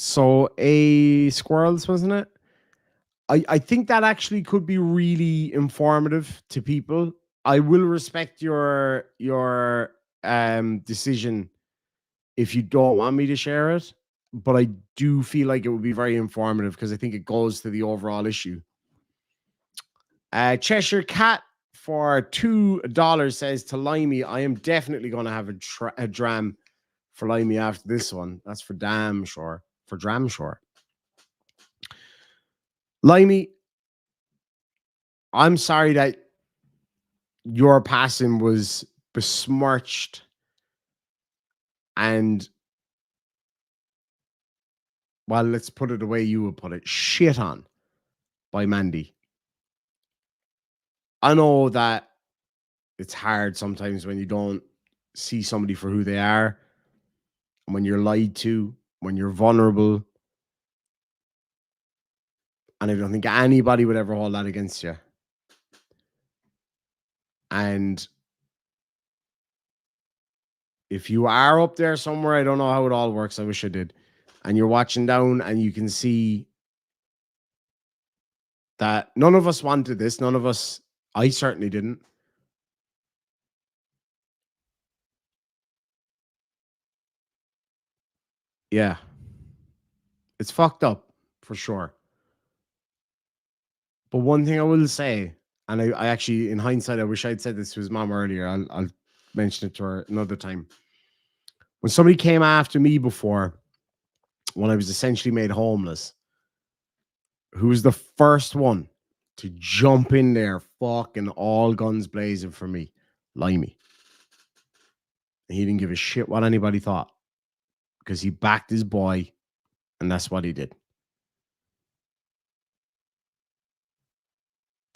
So a squirrels, wasn't it? I think that actually could be really informative to people. I will respect your decision if you don't want me to share it, but I do feel like it would be very informative because I think it goes to the overall issue. Cheshire Cat for $2 says to Limey, I am definitely going to have a dram for Limey after this one. That's for damn sure. For dram sure. Limey, I'm sorry that your passing was besmirched and, well, let's put it the way you would put it, shit on by Mandy. I know that it's hard sometimes when you don't see somebody for who they are, when you're lied to, when you're vulnerable. And I don't think anybody would ever hold that against you. And if you are up there somewhere, I don't know how it all works. I wish I did. And you're watching down and you can see that none of us wanted this. None of us, I certainly didn't. Yeah. It's fucked up for sure. But one thing I will say, and I actually, in hindsight, I wish I'd said this to his mom earlier. I'll mention it to her another time. When somebody came after me before, when I was essentially made homeless, who was the first one to jump in there, fucking all guns blazing for me? Limey. He didn't give a shit what anybody thought because he backed his boy, and that's what he did.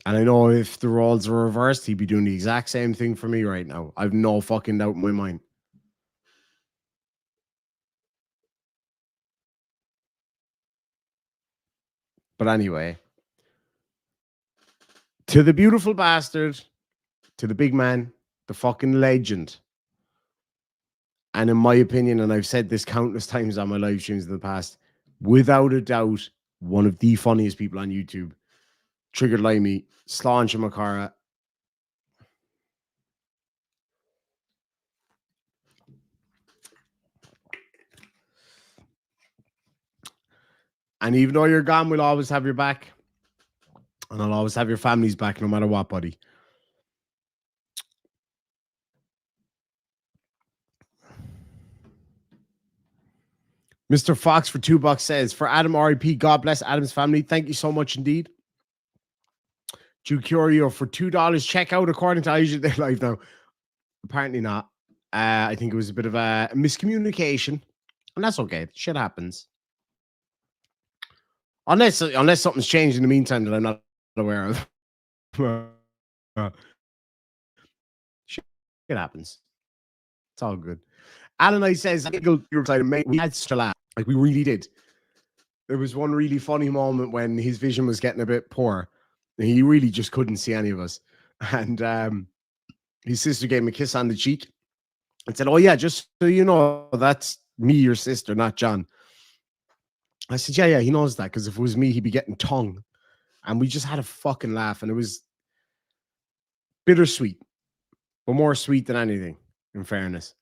And I know if the roles were reversed, he'd be doing the exact same thing for me right now. I've no fucking doubt in my mind. But anyway, to the beautiful bastard, to the big man, the fucking legend. And in my opinion, and I've said this countless times on my live streams in the past, without a doubt, one of the funniest people on YouTube, Triggered Limey, Slán Shamakara. And even though you're gone, we'll always have your back. And I'll always have your family's back no matter what, buddy. Mr. Fox for $2 says, for Adam RIP, God bless Adam's family. Thank you so much indeed. Drew Curio for $2. Check out according to Asia Day Live now. Apparently not. I think it was a bit of a miscommunication. And that's okay. Shit happens. Unless something's changed in the meantime that I'm not aware of. Shit happens. It's all good. Alan I says, we had such a laugh. Like we really did. There was one really funny moment when his vision was getting a bit poor. And he really just couldn't see any of us. And his sister gave him a kiss on the cheek and said, oh yeah, just so you know, that's me, your sister, not John. I said, yeah, he knows that, because if it was me, he'd be getting tongue. And we just had a fucking laugh, and it was bittersweet, but more sweet than anything, in fairness.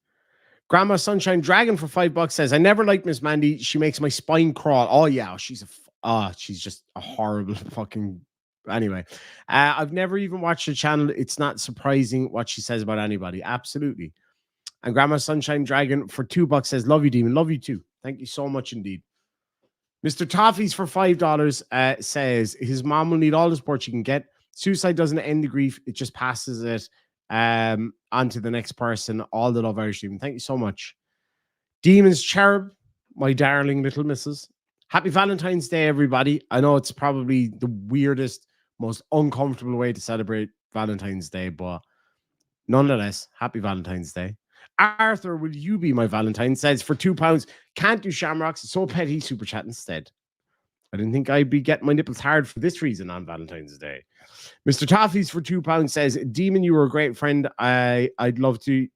Grandma Sunshine Dragon for $5 says, I never liked Miss Mandy. She makes my spine crawl. Oh yeah, she's just a horrible fucking... Anyway, I've never even watched the channel. It's not surprising what she says about anybody. Absolutely. And Grandma Sunshine Dragon for $2 says, love you, Demon. Love you too. Thank you so much indeed. Mr. Toffees for $5 says his mom will need all the support she can get. Suicide doesn't end the grief. It just passes it on to the next person. All the love, Irish Demon. Thank you so much. Demon's Cherub, my darling little missus. Happy Valentine's Day, everybody. I know it's probably the weirdest, most uncomfortable way to celebrate Valentine's Day, but nonetheless, happy Valentine's Day. Arthur, will you be my Valentine? Says for £2, can't do shamrocks. So petty, super chat instead. I didn't think I'd be getting my nipples hard for this reason on Valentine's Day. Mr. Toffees for £2 says, Demon, you were a great friend. I'd love to you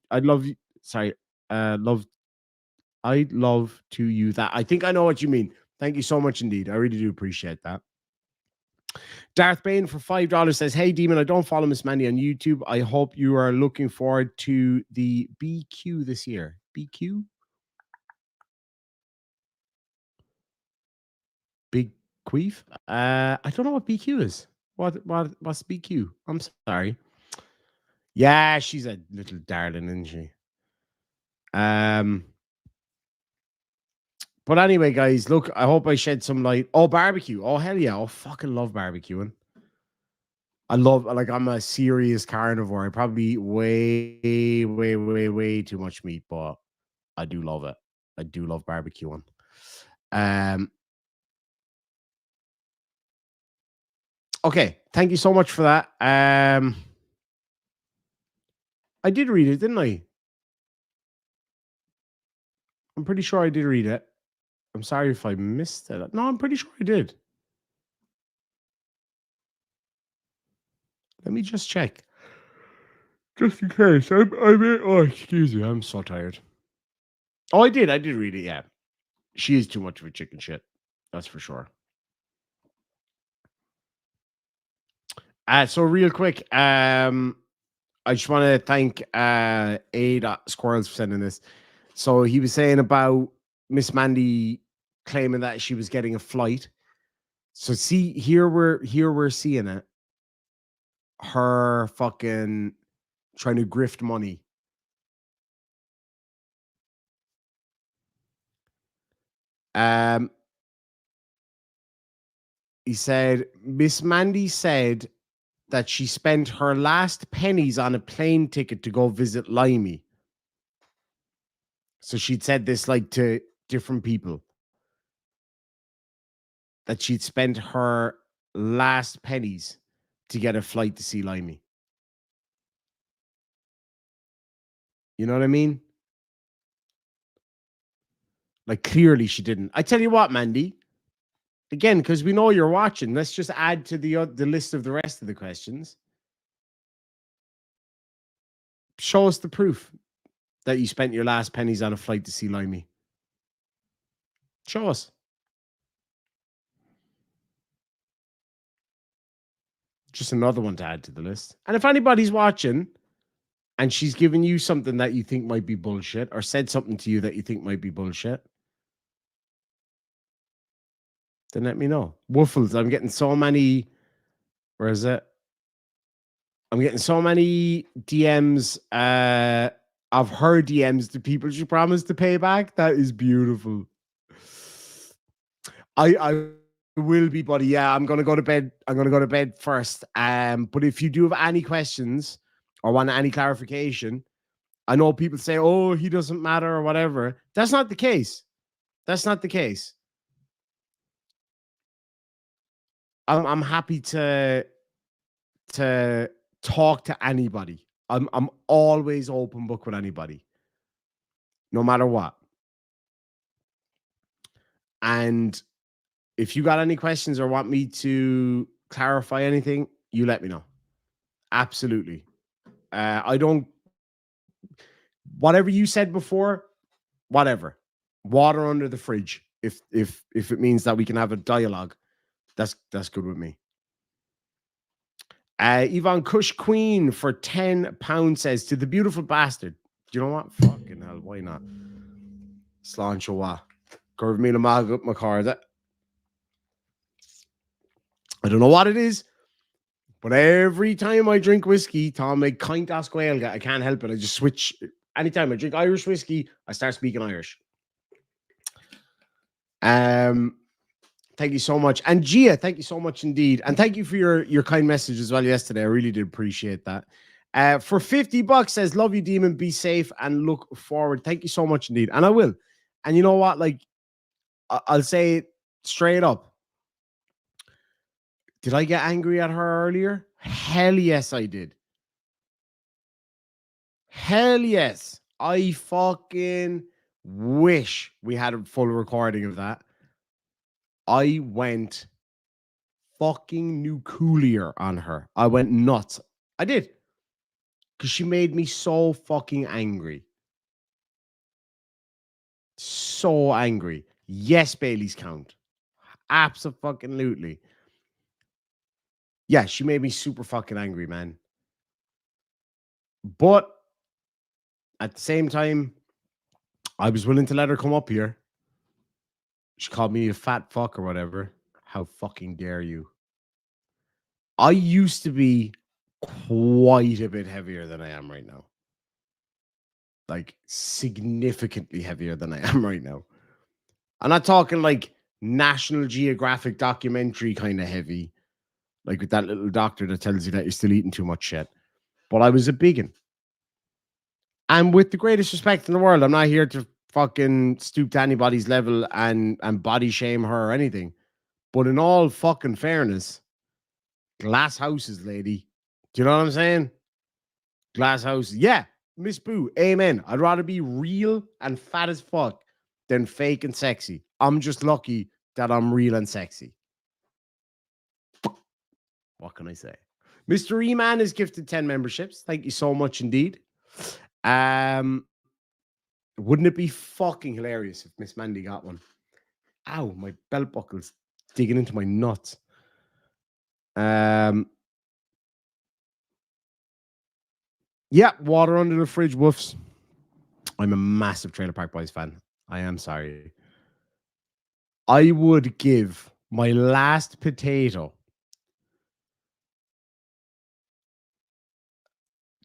that. I think I know what you mean. Thank you so much indeed. I really do appreciate that. Darth Bane for $5 says, hey, Demon, I don't follow Miss Mandy on YouTube. I hope you are looking forward to the BQ this year. BQ? Big Queef? I don't know what BQ is. What's BQ? I'm sorry. Yeah, she's a little darling, isn't she? But anyway, guys, look, I hope I shed some light. Oh, barbecue. Oh, hell yeah. Oh, fucking love barbecuing. I'm a serious carnivore. I probably eat way too much meat, but I do love it. I do love barbecuing. Okay, thank you so much for that. I did read it, didn't I? I'm pretty sure I did read it. I'm sorry if I missed it. No, I'm pretty sure I did. Let me just check. Just in case. Oh, excuse me. I'm so tired. Oh, I did read it, yeah. She is too much of a chicken shit. That's for sure. So real quick, I just want to thank Squirrels for sending this. So he was saying about Miss Mandy claiming that she was getting a flight. So see, here we're seeing it. Her fucking trying to grift money. He said, Miss Mandy said that she spent her last pennies on a plane ticket to go visit Limey. So she'd said this like to different people. That she'd spent her last pennies to get a flight to see Limey. You know what I mean? Like, clearly she didn't. I tell you what, Mandy. Again, because we know you're watching, let's just add to the list of the rest of the questions. Show us the proof that you spent your last pennies on a flight to see Limey. Show us. Just another one to add to the list. And if anybody's watching and she's given you something that you think might be bullshit or said something to you that you think might be bullshit, then let me know. Woofles, I'm getting so many. Where is it? I'm getting so many DMs of her DMs to people she promised to pay back. That is beautiful. I will be, buddy. Yeah, I'm gonna go to bed. I'm gonna go to bed first. But if you do have any questions or want any clarification, I know people say, "Oh, he doesn't matter" or whatever. That's not the case. That's not the case. I'm happy to talk to anybody. I'm always open book with anybody, no matter what. And if you got any questions or want me to clarify anything, you let me know. Absolutely. I don't. Whatever you said before, whatever. Water under the fridge. If it means that we can have a dialogue, that's good with me. Yvonne Kush Queen for £10 says, to the beautiful bastard. Do you know what? Fucking hell, why not? Slán Showa. Curve me the mag up my card. I don't know what it is, but every time I drink whiskey, Tom, I kind of Gaelga. I can't help it. I just switch. Anytime I drink Irish whiskey, I start speaking Irish. Thank you so much. And Gia, thank you so much indeed. And thank you for your kind message as well yesterday. I really did appreciate that. For $50 says, love you, Demon. Be safe and look forward. Thank you so much indeed. And I will. And you know what? Like, I'll say it straight up. Did I get angry at her earlier? Hell yes, I did. Hell yes. I fucking wish we had a full recording of that. I went fucking nuclear on her. I went nuts. I did. Because she made me so fucking angry. So angry. Yes, Bailey's count. Absolutely. Yeah, she made me super fucking angry, man. But at the same time, I was willing to let her come up here. She called me a fat fuck or whatever. How fucking dare you? I used to be quite a bit heavier than I am right now. Like, significantly heavier than I am right now. I'm not talking like National Geographic documentary kind of heavy, like with that little doctor that tells you that you're still eating too much shit. But I was a biggin. And with the greatest respect in the world, I'm not here to fucking stoop to anybody's level and body shame her or anything. But in all fucking fairness, glass houses, lady. Do you know what I'm saying? Glass houses. Yeah, Miss Boo, amen. I'd rather be real and fat as fuck than fake and sexy. I'm just lucky that I'm real and sexy. What can I say? Mr. E-Man is gifted 10 memberships. Thank you so much indeed. Wouldn't it be fucking hilarious if Miss Mandy got one? Ow, my belt buckle's digging into my nuts. Yeah, water under the fridge, woofs. I'm a massive Trailer Park Boys fan. I am sorry. I would give my last potato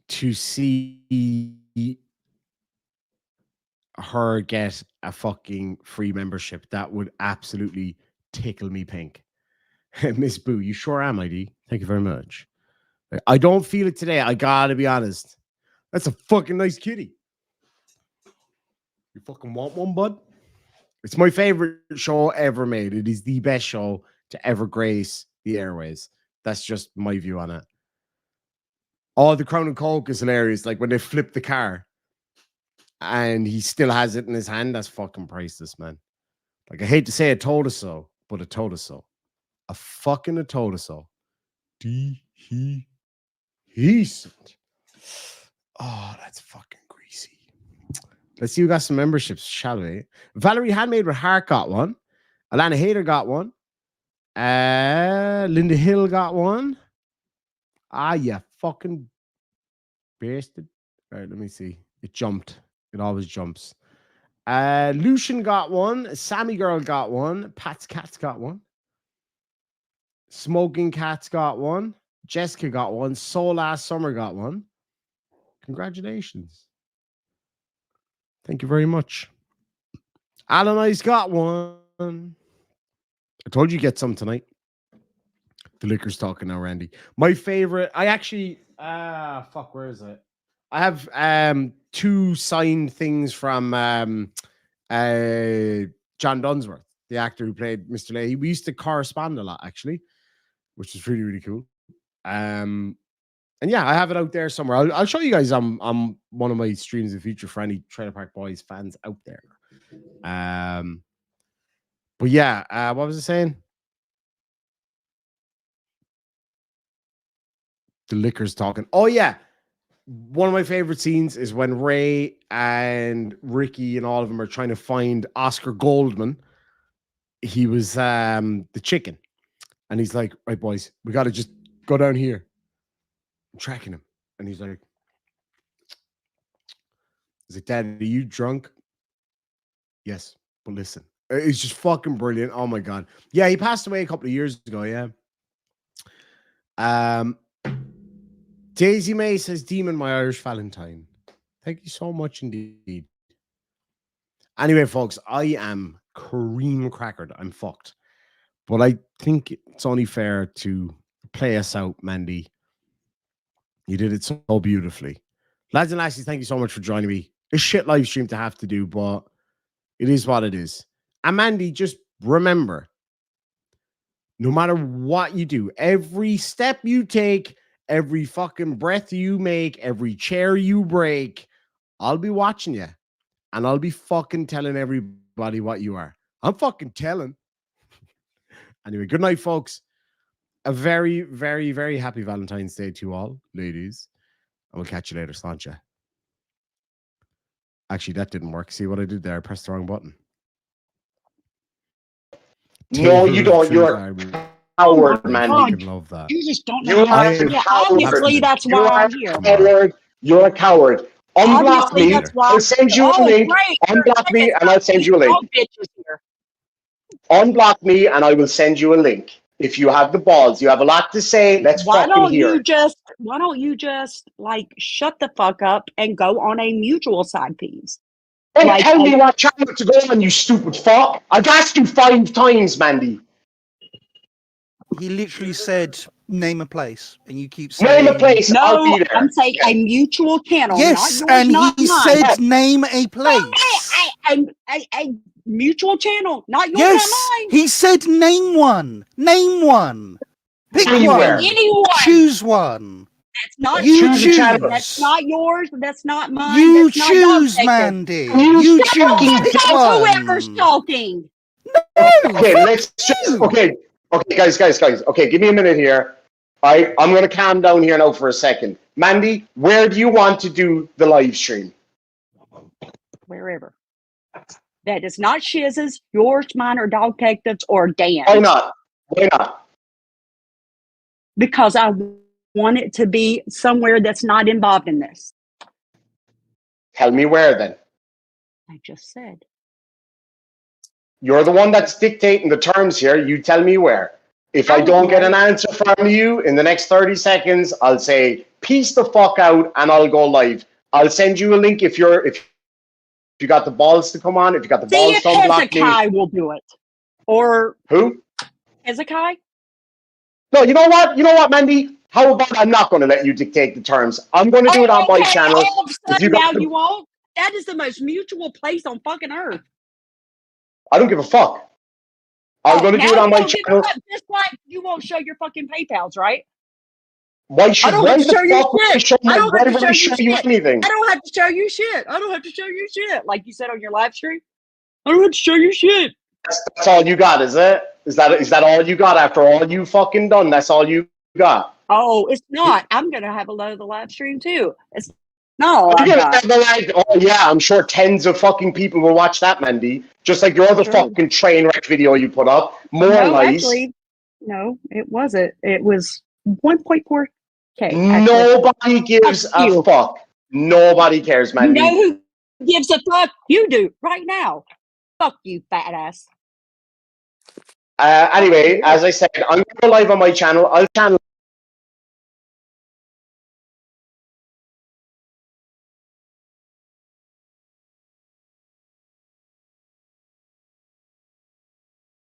to see her get a fucking free membership. That would absolutely tickle me pink. Miss Boo, you sure am, ID. Thank you very much. I don't feel it today. I gotta be honest. That's a fucking nice kitty. You fucking want one, bud? It's my favorite show ever made. It is the best show to ever grace the airways. That's just my view on it. Oh, the Crown and Coke is hilarious. Like when they flip the car and he still has it in his hand. That's fucking priceless, man. Like I hate to say it told us so, but it told us so. A fucking it told us so. Decent. Oh, that's fucking greasy. Let's see who got some memberships, shall we? Valerie Handmaid with Heart got one. Alana Hader got one. Linda Hill got one. Ah, yeah, fucking bastard. All right, let me see. It jumped. It always jumps. Lucian got one. Sammy Girl got one. Pat's Cats got one. Smoking Cats got one. Jessica got one. So Last Summer got one. Congratulations. Thank you very much. Alan Ice got one. I told you get some tonight. The liquor's talking now, Randy. My favorite, I actually fuck, where is it? I have 2 signed things from John Dunsworth, the actor who played Mr. Leahy. We used to correspond a lot, actually, which is really, really cool. And yeah, I have it out there somewhere. I'll show you guys on one of my streams in the future for any Trailer Park Boys fans out there. But yeah, what was I saying? The liquor's talking. Oh yeah, one of my favorite scenes is when Ray and Ricky and all of them are trying to find Oscar Goldman. He was the chicken, and he's like, "Right, boys, we got to just go down here." I'm tracking him, and he's like, "Dad, are you drunk?" Yes, but listen, it's just fucking brilliant. Oh my god, yeah, he passed away a couple of years ago. Yeah. Daisy May says, "Demon, my Irish Valentine." Thank you so much indeed. Anyway, folks, I am cream crackered. I'm fucked. But I think it's only fair to play us out, Mandy. You did it so beautifully. Lads and lassies, thank you so much for joining me. It's shit live stream to have to do, but it is what it is. And Mandy, just remember, no matter what you do, every step you take, every fucking breath you make, every chair you break, I'll be watching you. And I'll be fucking telling everybody what you are. I'm fucking telling. Anyway, good night, folks. A very, very, very happy Valentine's Day to you all, ladies. And we'll catch you later, Slancha. Actually, that didn't work. See what I did there? I pressed the wrong button. No, you don't. You're a coward, man. I love that. You just don't know how to. Yeah, obviously, that's why I'm here. Coward. You're a coward. Unblock me. I'll send you a link. Unblock me, and I'll send you a link. Unblock me, and I will send you a link. If you have the balls, you have a lot to say. Let's fucking hear it. Why don't you just like shut the fuck up and go on a mutual side piece? Don't tell me what channel to go on, you stupid fuck. I've asked you 5 times, Mandy. He literally said, name a place, and you keep saying... Name a place, no, I'll be there. I'm saying a mutual channel, yes, not yours, and not he mine. said, name a place. A mutual channel, not yours, yes, not mine. He said, name one. Name one. Pick Anywhere. one. Anyone. Choose one. That's not you choose. That's not yours. That's not mine. You that's choose, not Mandy. You choose. Pick one. Whoever's talking. No. Okay, let's just... Okay, guys. Okay, give me a minute here. I'm going to calm down here now for a second. Mandy, where do you want to do the live stream? Wherever. That is not Shiz's, yours, mine, or Dog Detectives, or Dan's. Why not? Why not? Because I want it to be somewhere that's not involved in this. Tell me where then. I just said. You're the one that's dictating the terms here. You tell me where. If I don't get an answer from you in the next 30 seconds, I'll say, peace the fuck out, and I'll go live. I'll send you a link if you got the balls to come on. If you got the balls to unblock me. Hezekiah will do it. Or who? Hezekiah? No, you know what, Mandy? How about I'm not going to let you dictate the terms? I'm going to do it on my channel. All of a sudden now you won't? That is the most mutual place on fucking earth. I don't give a fuck. I'm going to do it on my channel. Just like you won't show your fucking PayPals, right? Why should I don't show you anything? I don't have to show you shit. I don't have to show you shit. Like you said on your live stream. I don't have to show you shit. That's all you got, is it? Is that all you got after all you fucking done? That's all you got. Oh, it's not. I'm gonna have a load of the live stream too. It's not all I got. Oh yeah, I'm sure tens of fuck people will watch that, Mandy. Just like your other fucking train wreck video you put up. Actually, no, it wasn't. It was 1.4K. Nobody gives a fuck. Nobody cares, Mandy. You know who gives a fuck? You do right now. Fuck you, fat ass. Anyway, as I said, I'm going to go live on my channel. I'll channel